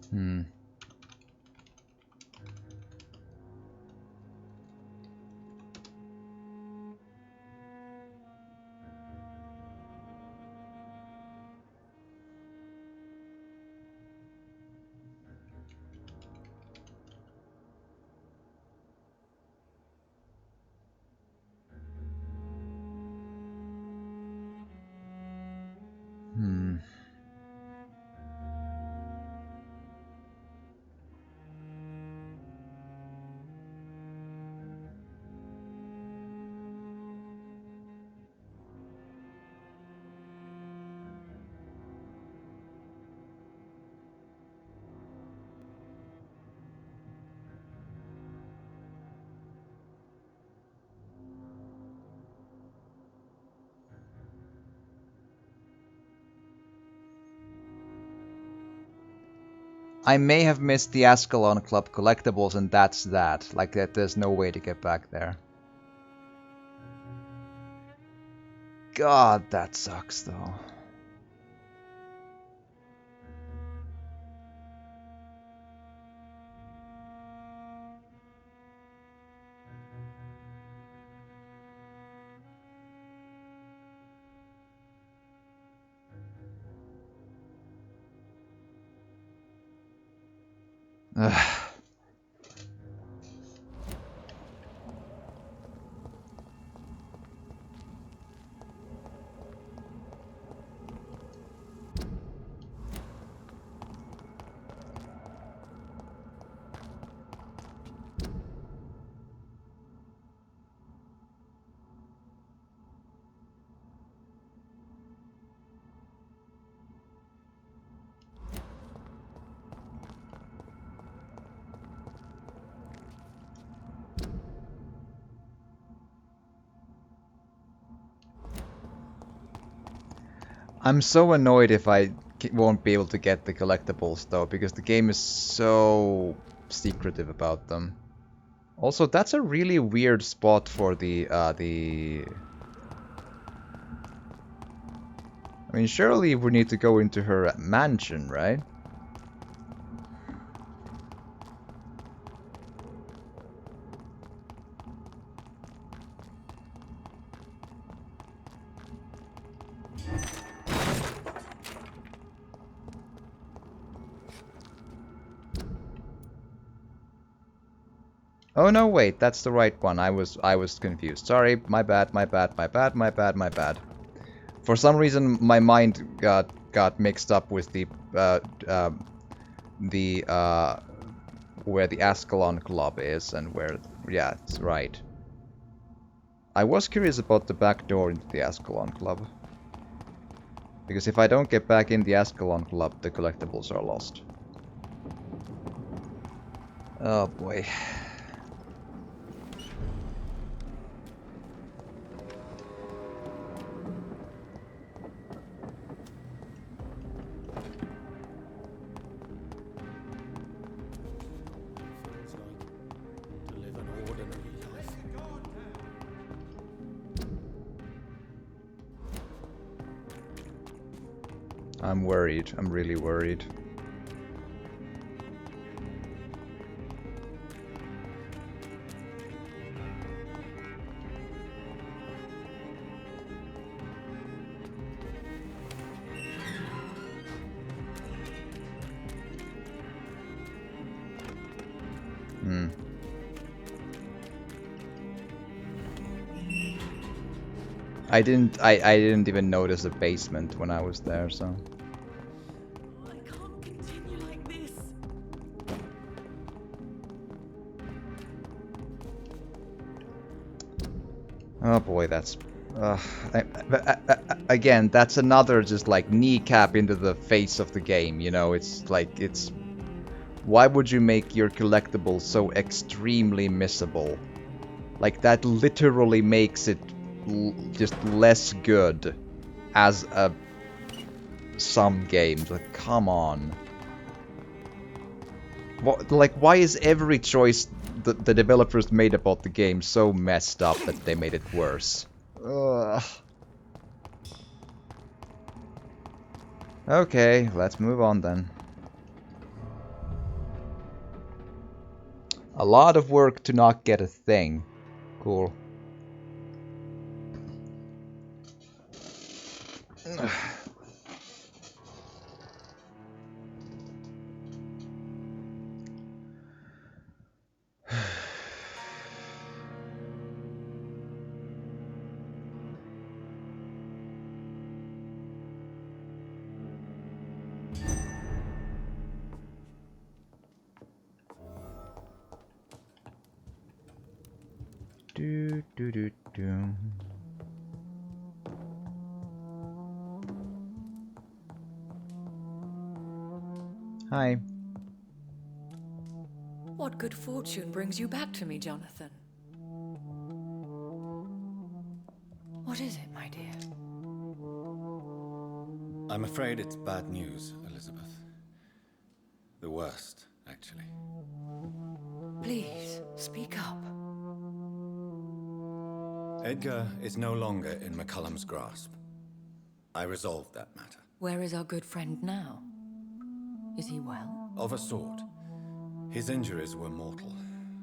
Hmm. Hmm. I may have missed the Ascalon Club collectibles and that's that. Like that, there's no way to get back there. God, that sucks though. Ugh. I'm so annoyed if I won't be able to get the collectibles though, because the game is so secretive about them. Also, that's a really weird spot for the I mean, surely we need to go into her mansion, right? Oh no, wait, that's the right one. I was confused. Sorry, my bad. For some reason, my mind got mixed up with the where the Ascalon Club is and where. Yeah, it's right. I was curious about the back door into the Ascalon Club, because if I don't get back in the Ascalon Club, the collectibles are lost. Oh boy. I'm worried. I'm really worried. I didn't even notice the basement when I was there, so. I can't continue like this. Oh boy, that's. Again, that's another just like kneecap into the face of the game, you know? It's like, it's. Why would you make your collectible so extremely missable? Like, that literally makes it just less good as a. Some games. Like, come on. What, like, why is every choice the developers made about the game so messed up that they made it worse? Ugh. Okay, let's move on then. A lot of work to not get a thing. Cool. Do do do do. Hi. What good fortune brings you back to me, Jonathan? What is it, my dear? I'm afraid it's bad news, Elizabeth. The worst, actually. Please, speak up. Edgar is no longer in McCullum's grasp. I resolved that matter. Where is our good friend now? Is he well? Of a sort. His injuries were mortal.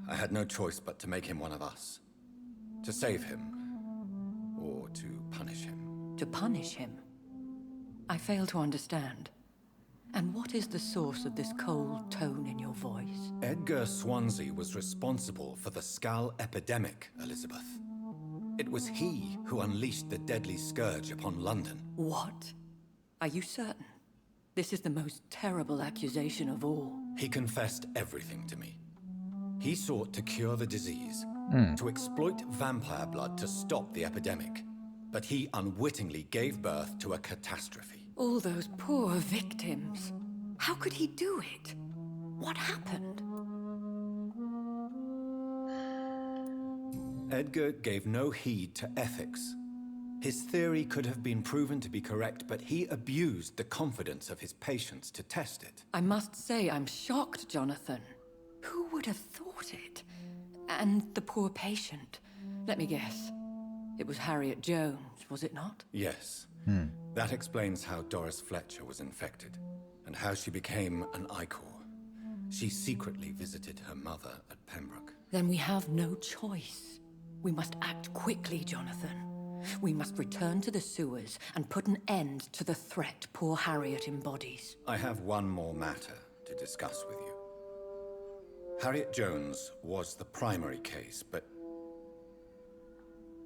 I had no choice but to make him one of us. To save him. Or to punish him. To punish him? I fail to understand. And what is the source of this cold tone in your voice? Edgar Swansea was responsible for the Skal epidemic, Elizabeth. It was he who unleashed the deadly scourge upon London. What? Are you certain? This is the most terrible accusation of all. He confessed everything to me. He sought to cure the disease, to exploit vampire blood to stop the epidemic. But he unwittingly gave birth to a catastrophe. All those poor victims. How could he do it? What happened? Edgar gave no heed to ethics. His theory could have been proven to be correct, but he abused the confidence of his patients to test it. I must say I'm shocked, Jonathan. Who would have thought it? And the poor patient. Let me guess. It was Harriet Jones, was it not? Yes. That explains how Doris Fletcher was infected, and how she became an Icor. She secretly visited her mother at Pembroke. Then we have no choice. We must act quickly, Jonathan. We must return to the sewers and put an end to the threat poor Harriet embodies. I have one more matter to discuss with you. Harriet Jones was the primary case, but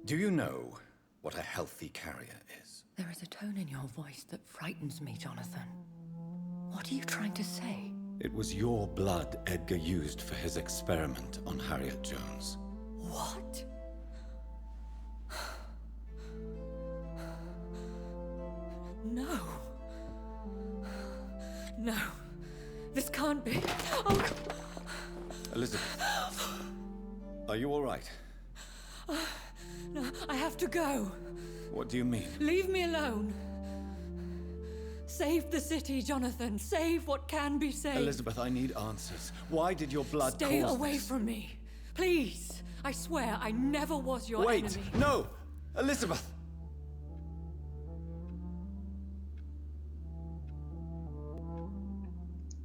do you know what a healthy carrier is? There is a tone in your voice that frightens me, Jonathan. What are you trying to say? It was your blood Edgar used for his experiment on Harriet Jones. What? No. No. This can't be. Oh. Elizabeth, are you all right? No, I have to go. What do you mean? Leave me alone. Save the city, Jonathan. Save what can be saved. Elizabeth, I need answers. Why did your blood Stay cause away this? from me. Please. I swear I never was your Wait! enemy. No! Elizabeth!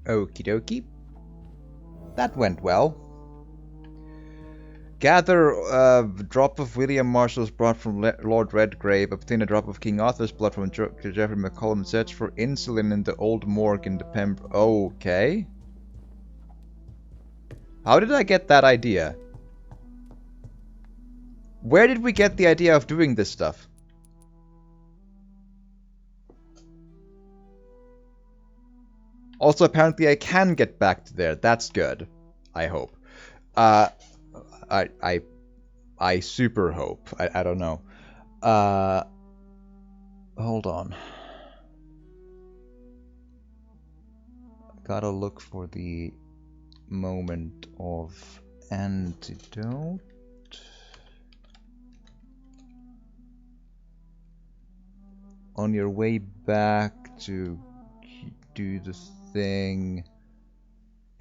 Okie dokie. That went well. Gather a drop of William Marshall's blood from Lord Redgrave. Obtain a drop of King Arthur's blood from Geoffrey McCollum. Search for insulin in the old morgue in the Okay. How did I get that idea? Where did we get the idea of doing this stuff? Also, apparently I can get back to there. That's good. I hope. I super hope. I don't know. Hold on. Gotta look for the moment of antidote. On your way back to do the thing,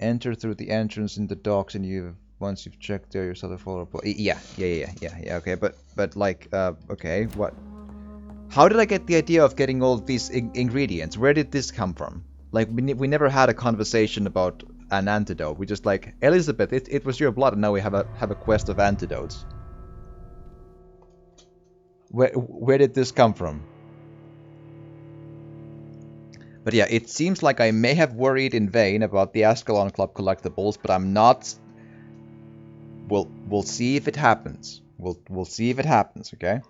enter through the entrance in the docks, and once you've checked there yourself a follow-up. Yeah. Okay, but like, okay, what? How did I get the idea of getting all these ingredients? Where did this come from? Like, we never had a conversation about an antidote. We just like, Elizabeth, it was your blood, and now we have a quest of antidotes. Where did this come from? But yeah, it seems like I may have worried in vain about the Ascalon Club collectibles, but I'm not. We'll see if it happens. We'll see if it happens, okay?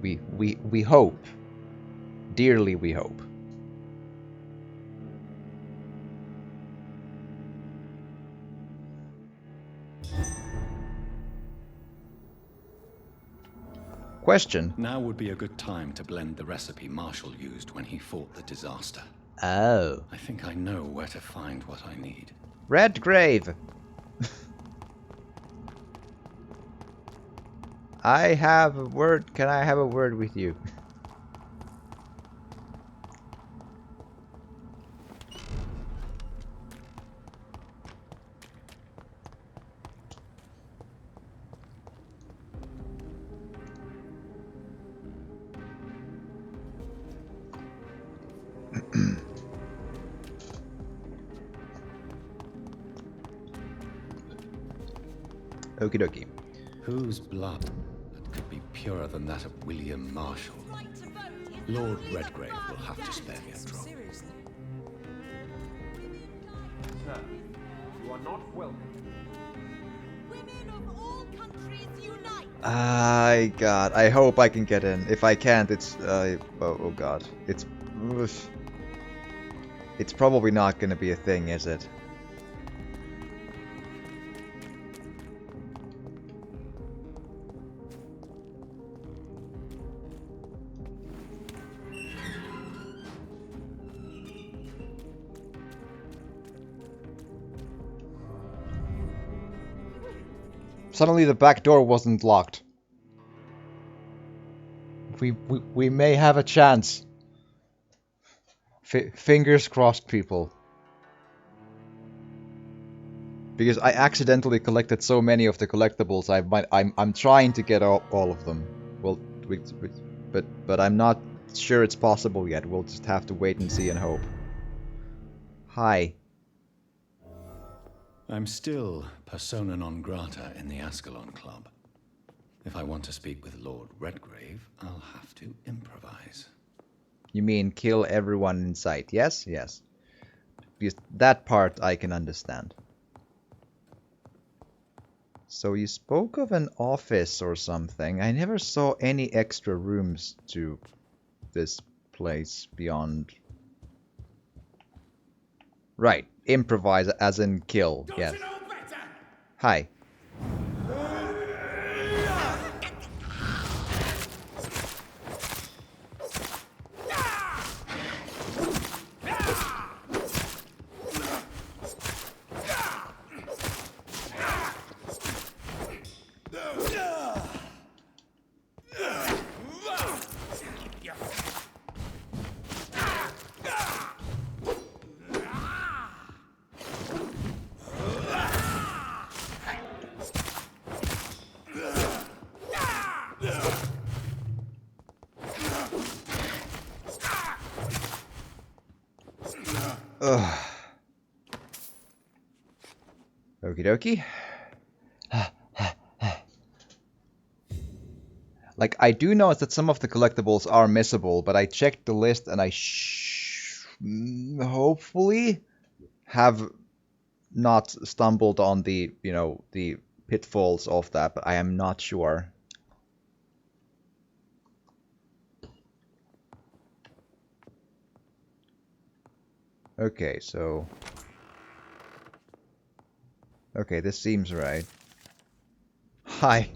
We hope. Dearly we hope. Question. Now would be a good time to blend the recipe Marshall used when he fought the disaster. Oh. I think I know where to find what I need. Redgrave. I have a word. Can I have a word with you? Okie dokie. Whose blood that could be purer than that of William Marshall? Lord Redgrave will have to spare me a drop. Sir, you are not welcome. Women of all countries unite! God, I hope I can get in. If I can't, it's oh god, it's probably not gonna be a thing, is it? Suddenly the back door wasn't locked. We may have a chance. Fingers crossed, people. Because I accidentally collected so many of the collectibles, I'm trying to get all of them. Well, but I'm not sure it's possible yet. We'll just have to wait and see and hope. Hi. I'm still persona non grata in the Ascalon Club. If I want to speak with Lord Redgrave, I'll have to improvise. You mean kill everyone in sight? Yes, yes. Because that part I can understand. So you spoke of an office or something. I never saw any extra rooms to this place beyond... Right, improvise as in kill, Don't yes. you know better? Hi. Ugh. Okie dokie. Like, I do know that some of the collectibles are missable, but I checked the list and I hopefully have not stumbled on the, you know, the pitfalls of that, but I am not sure. Okay, so... Okay, this seems right. Hi.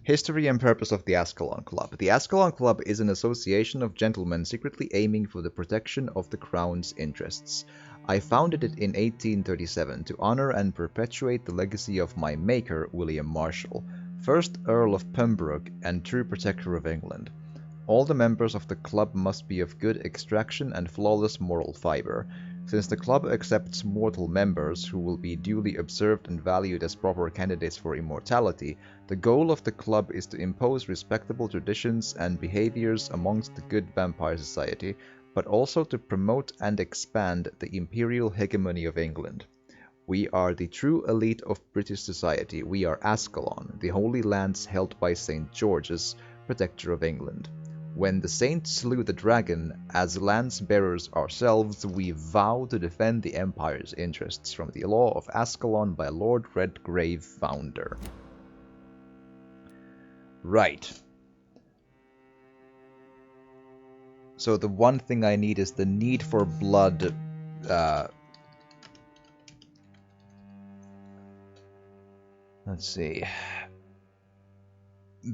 History and purpose of the Ascalon Club. The Ascalon Club is an association of gentlemen secretly aiming for the protection of the Crown's interests. I founded it in 1837 to honor and perpetuate the legacy of my maker, William Marshall, 1st Earl of Pembroke and true protector of England. All the members of the club must be of good extraction and flawless moral fibre. Since the club accepts mortal members who will be duly observed and valued as proper candidates for immortality, the goal of the club is to impose respectable traditions and behaviors amongst the good vampire society, but also to promote and expand the imperial hegemony of England. We are the true elite of British society. We are Ascalon, the holy lands held by St. George's, protector of England. When the saints slew the dragon, as lance-bearers ourselves, we vow to defend the Empire's interests from the law of Ascalon by Lord Redgrave, founder. Right. So the one thing I need is the need for blood. Let's see.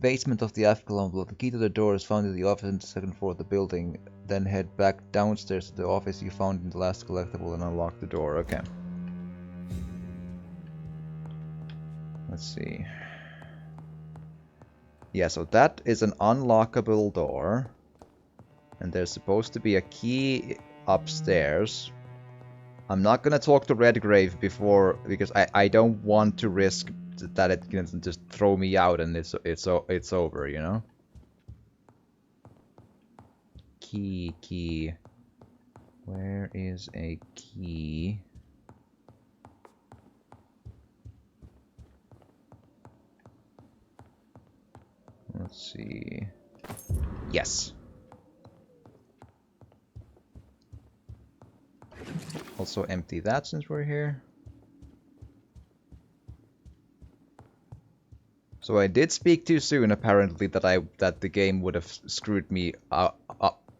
Basement of the Ascalon Blood. The key to the door is found in the office on the 2nd floor of the building. Then head back downstairs to the office you found in the last collectible and unlock the door. Okay. Let's see. Yeah, so that is an unlockable door. And there's supposed to be a key upstairs. I'm not gonna talk to Redgrave before, because I don't want to risk that it can just throw me out and it's over, you know? Key. Where is a key? Let's see. Yes. Also empty that since we're here. So I did speak too soon, apparently, that the game would have screwed me out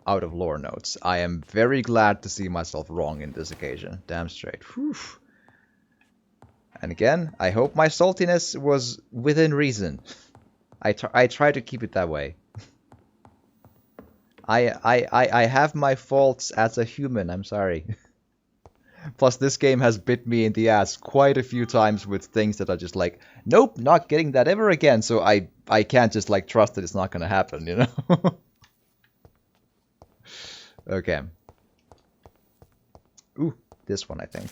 of lore notes. I am very glad to see myself wrong in this occasion. Damn straight. Whew. And again, I hope my saltiness was within reason. I try to keep it that way. I have my faults as a human, I'm sorry. Plus, this game has bit me in the ass quite a few times with things that are just like, nope, not getting that ever again, so I can't just like trust that it's not gonna happen, you know? Okay. Ooh, this one, I think.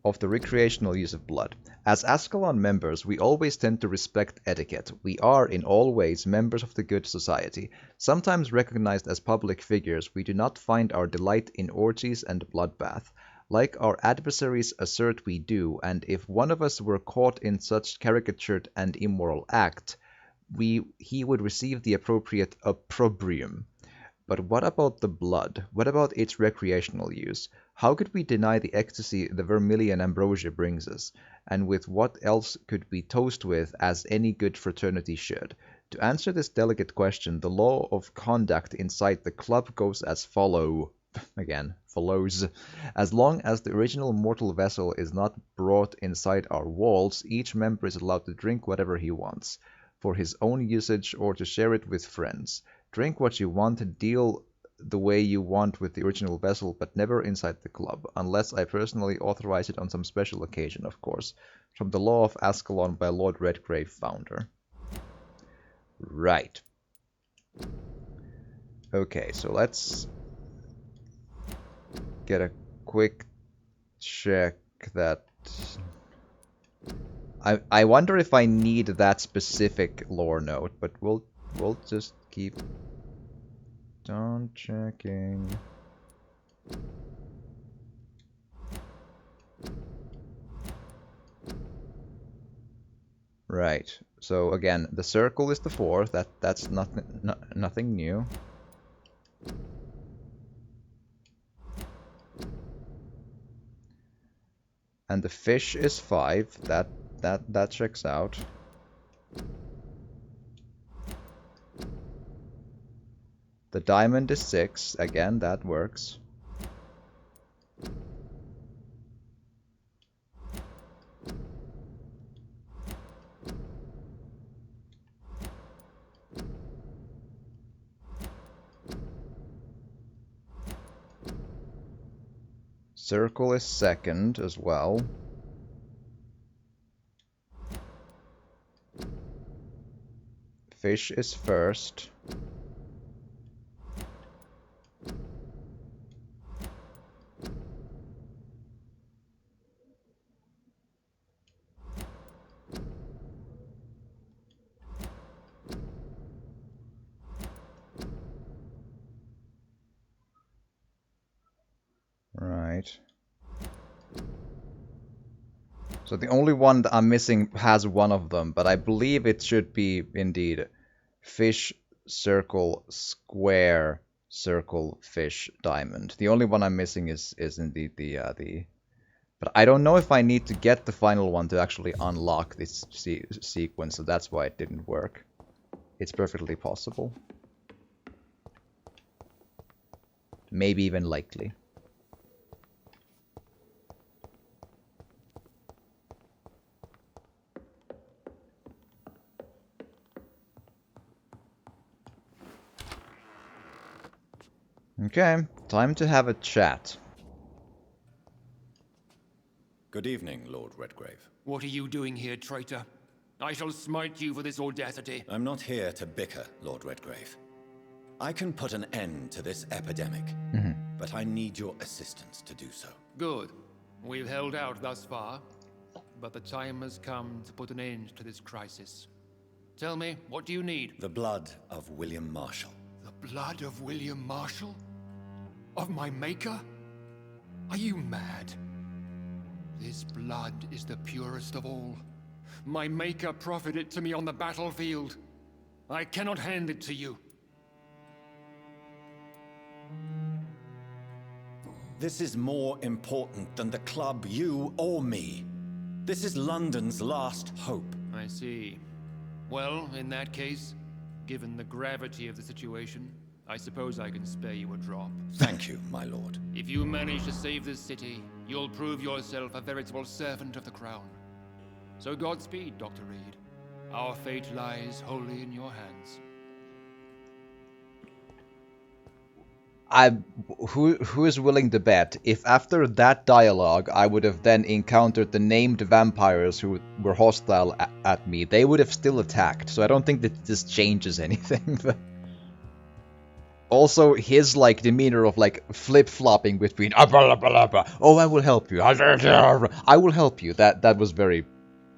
Of the recreational use of blood. As Ascalon members, we always tend to respect etiquette. We are, in all ways, members of the good society. Sometimes recognized as public figures, we do not find our delight in orgies and bloodbath. Like our adversaries assert we do, and if one of us were caught in such caricatured and immoral act, he would receive the appropriate opprobrium. But what about the blood? What about its recreational use? How could we deny the ecstasy the vermilion ambrosia brings us? And with what else could we toast with, as any good fraternity should? To answer this delicate question, the law of conduct inside the club goes as follows. As long as the original mortal vessel is not brought inside our walls, each member is allowed to drink whatever he wants, for his own usage or to share it with friends. Drink what you want, deal the way you want with the original vessel, but never inside the club, unless I personally authorize it on some special occasion, of course. From the Law of Ascalon by Lord Redgrave, founder. Right. Okay, so let's get a quick check that... I wonder if I need that specific lore note, but we'll just keep on checking. Right. So again, the circle is the fourth. That's nothing new. And the fish is 5. That checks out. The diamond is 6. Again, that works. Circle is second as well. Fish is first. Right. So the only one that I'm missing has one of them, but I believe it should be indeed fish, circle, square, circle, fish, diamond. The only one I'm missing is indeed the... But I don't know if I need to get the final one to actually unlock this sequence, so that's why it didn't work. It's perfectly possible. Maybe even likely. Okay, time to have a chat. Good evening, Lord Redgrave. What are you doing here, traitor? I shall smite you for this audacity. I'm not here to bicker, Lord Redgrave. I can put an end to this epidemic, but I need your assistance to do so. Good. We've held out thus far, but the time has come to put an end to this crisis. Tell me, what do you need? The blood of William Marshall. The blood of William Marshall? Of my maker? Are you mad? This blood is the purest of all. My maker proffered it to me on the battlefield. I cannot hand it to you. This is more important than the club, you or me. This is London's last hope. I see. Well, in that case, given the gravity of the situation, I suppose I can spare you a drop. Thank you, my lord. If you manage to save this city, you'll prove yourself a veritable servant of the crown. So Godspeed, Dr. Reed. Our fate lies wholly in your hands. Who is willing to bet if after that dialogue I would have then encountered the named vampires who were hostile at me, they would have still attacked. So I don't think that this changes anything. Also, his like demeanor of like flip-flopping between oh, I will help you, I will help you. That was very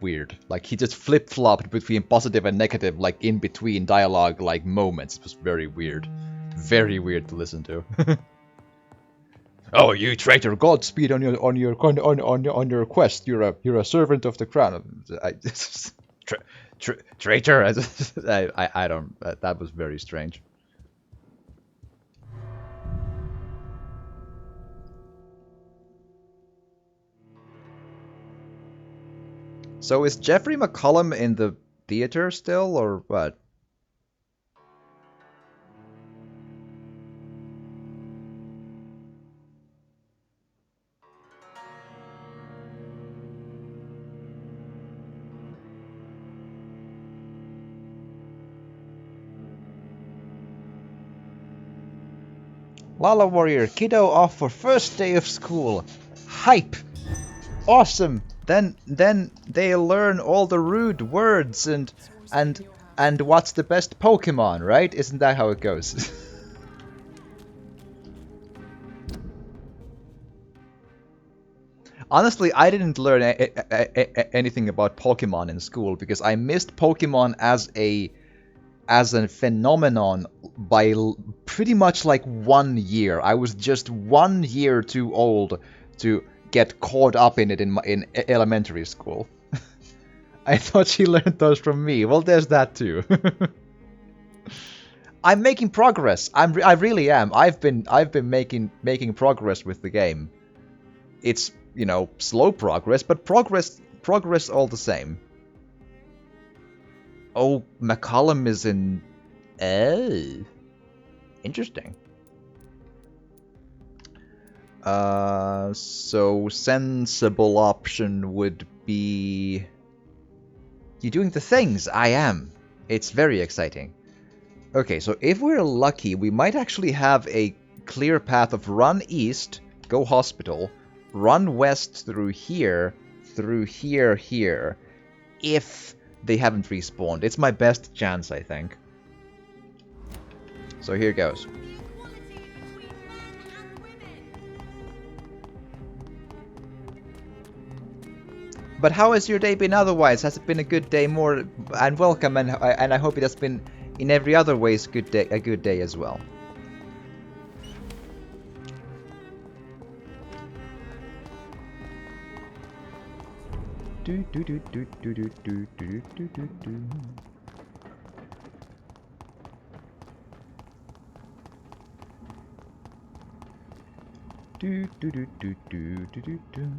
weird. Like he just flip-flopped between positive and negative, like in between dialogue like moments. It was very weird. Very weird to listen to. Oh, you traitor! Godspeed on your quest. You're a servant of the crown. Traitor. I don't. That was very strange. So is Jeffrey McCollum in the theater still, or what? Lala Warrior, kiddo off for first day of school. Hype! Awesome! Then they'll learn all the rude words and what's the best Pokemon, right? Isn't that how it goes? Honestly, I didn't learn anything about Pokemon in school because I missed Pokemon as a phenomenon by pretty much like 1 year. I was just 1 year too old to get caught up in it in elementary school. I thought she learned those from me. Well, there's that too. I'm making progress. I really am. I've been making progress with the game. It's, you know, slow progress, but progress all the same. Oh, McCollum is in... Oh. Interesting. So sensible option would be... You doing the things? I am. It's very exciting. Okay, so if we're lucky, we might actually have a clear path of run east, go hospital, run west through here, here, if they haven't respawned. It's my best chance, I think. So here goes. But how has your day been otherwise? Has it been a good day more and welcome, and I hope it has been in every other ways a good day as well. Do do do do do do do do do do do. Do do do do do do do do.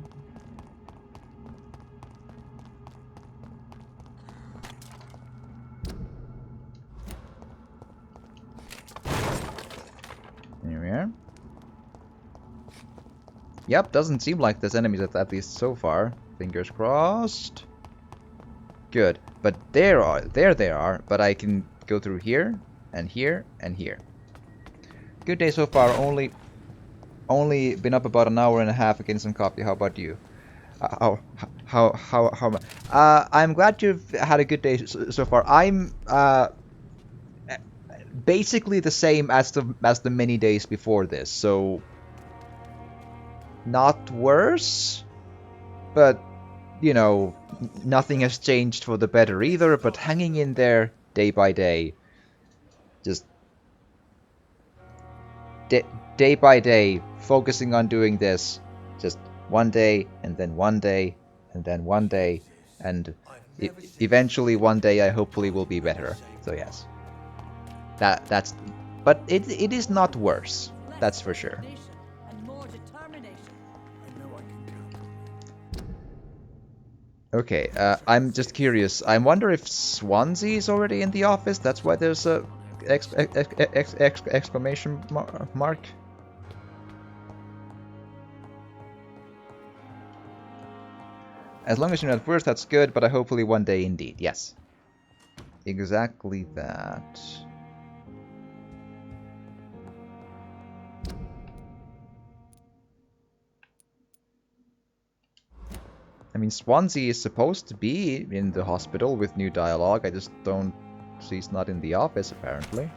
Here we are. Yep, doesn't seem like there's enemies at least so far. Fingers crossed. Good, but there they are. But I can go through here and here and here. Good day so far. Only been up about an hour and a half getting some coffee. How about you? I'm glad you've had a good day so far. I'm basically the same as the many days before this, so not worse, but you know, nothing has changed for the better either. But hanging in there day by day, just day by day, focusing on doing this, just one day and then one day and then one day, and eventually one day I hopefully will be better. So yes. That's, but it is not worse. That's for sure. Okay, I'm just curious. I wonder if Swansea is already in the office. That's why there's a exclamation mark. As long as you're not worse, that's good. But hopefully one day, indeed. Yes. Exactly that. I mean, Swansea is supposed to be in the hospital with new dialogue. I just don't see he's not in the office, apparently.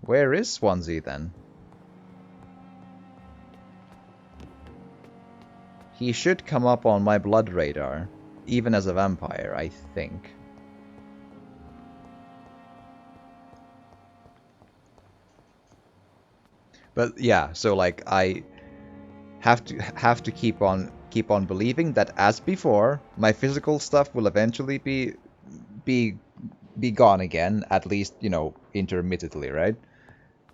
Where is Swansea then? he should come up on my blood radar, even as a vampire, I think. But yeah, so like I have to keep on believing that as before, my physical stuff will eventually be gone again, at least, you know, intermittently, right?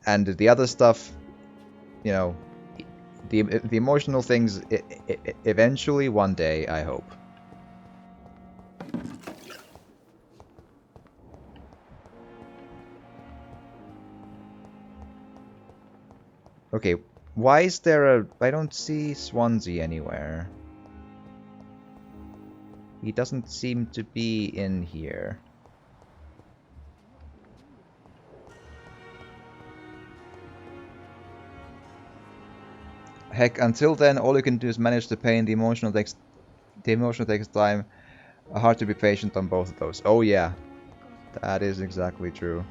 And the other stuff, you know, the emotional things eventually one day, I hope. Okay, why is there a... I don't see Swansea anywhere. He doesn't seem to be in here. Heck, until then, all you can do is manage the pain. The emotional takes time. Hard to be patient on both of those. Oh yeah, that is exactly true.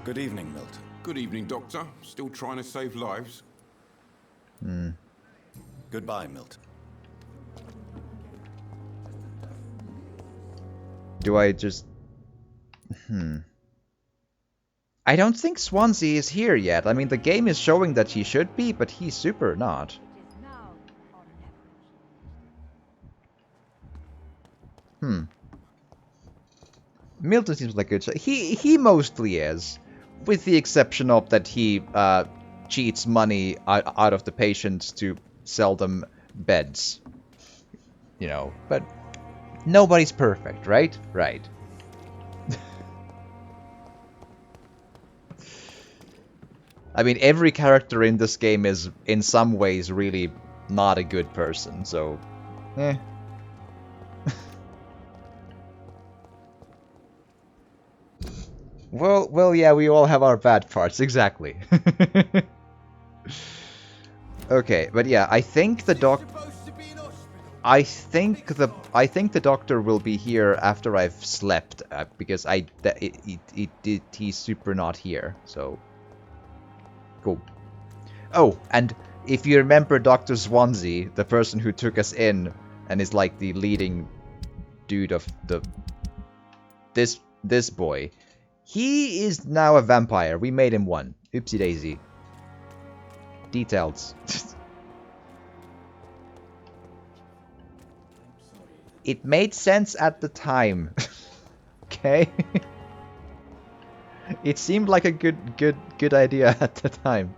Good evening, Milton. Good evening, Doctor. Still trying to save lives? Goodbye, Milton. Do I just... I don't think Swansea is here yet. I mean, the game is showing that he should be, but he's super not. Milton seems like a good choice. He mostly is. With the exception of that he cheats money out of the patients to sell them beds. You know, but nobody's perfect, right? Right. I mean, every character in this game is, in some ways, really not a good person, so... eh. Well, yeah, we all have our bad parts, exactly. Okay, but yeah, I think the the doctor will be here after I've slept, because he's super not here, so... Cool. Oh, and if you remember Dr. Swansea, the person who took us in and is like the leading dude of this boy, he is now a vampire. We made him one. Oopsie daisy. Details. It made sense at the time. Okay? It seemed like a good idea at the time.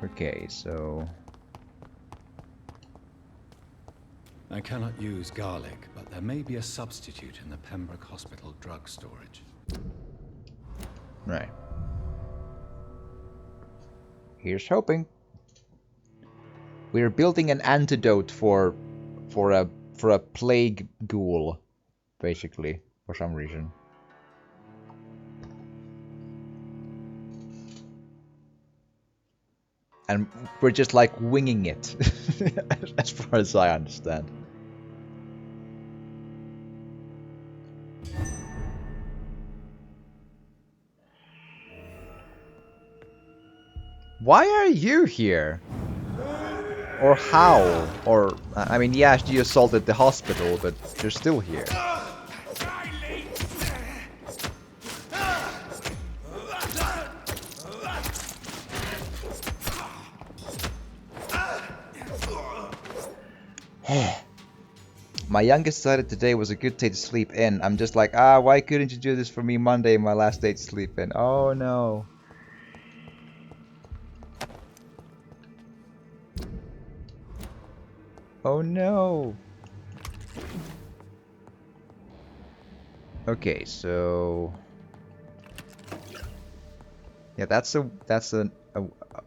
Okay, so... I cannot use garlic, but there may be a substitute in the Pembroke Hospital drug storage. Right. Here's hoping. We're building an antidote for a plague ghoul, basically, for some reason. And we're just like winging it, as far as I understand. Why are you here? Or how? Or, I mean, yeah, you assaulted the hospital, but you're still here. My youngest decided today was a good day to sleep in. I'm just like, why couldn't you do this for me Monday, my last day to sleep in? Oh no. Oh no. Okay, so yeah, that's a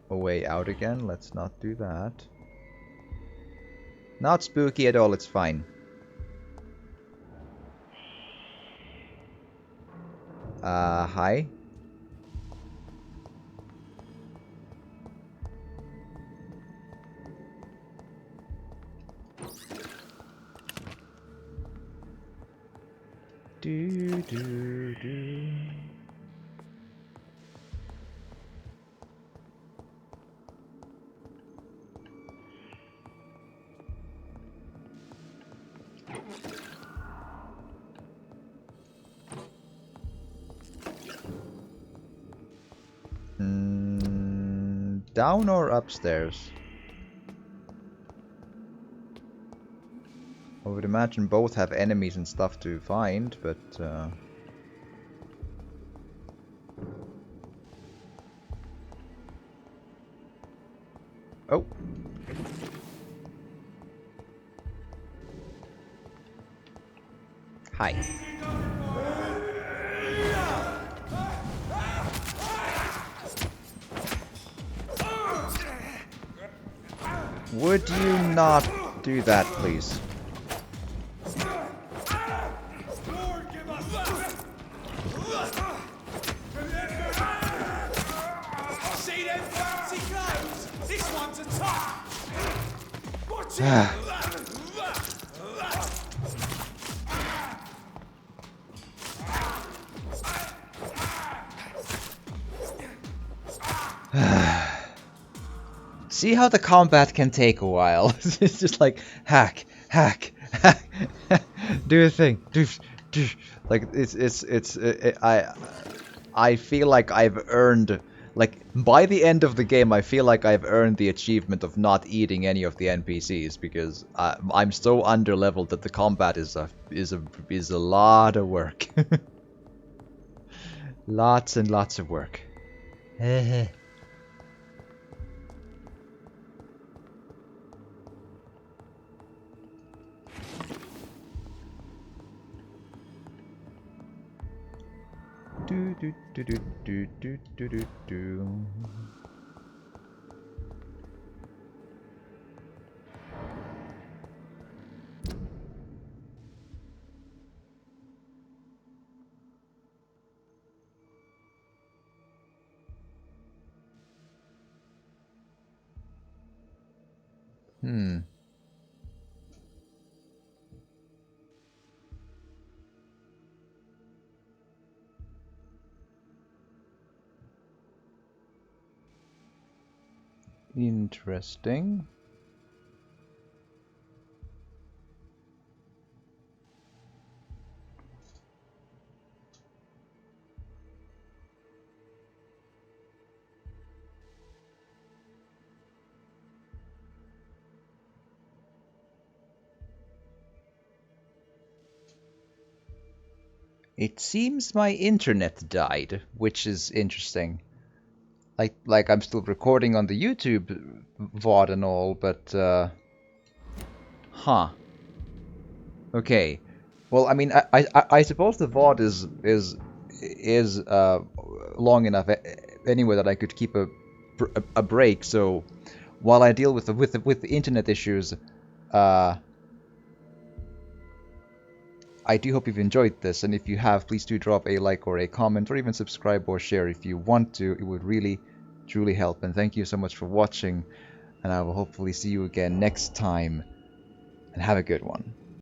way out again. Let's not do that. Not spooky at all, it's fine. Hi. Do, do, do. Down or upstairs? I would imagine both have enemies and stuff to find, but oh. Hi. Would you not do that, please? See them fancy clothes? This one's a top. Watch See how the combat can take a while. It's just like hack, hack, hack, do a thing, do, like I feel like I've earned, like by the end of the game, I feel like I've earned the achievement of not eating any of the NPCs because I'm so underleveled that the combat is a lot of work. Lots and lots of work. Do do do do do do do do do. Interesting. It seems my internet died, which is interesting. Like I'm still recording on the YouTube VOD and all, but huh. Okay. Well, I mean, I suppose the VOD is long enough anyway that I could keep a break. So while I deal with the internet issues, I do hope you've enjoyed this, and if you have, please do drop a like or a comment, or even subscribe or share if you want to. It would really, truly help, and thank you so much for watching, and I will hopefully see you again next time, and have a good one.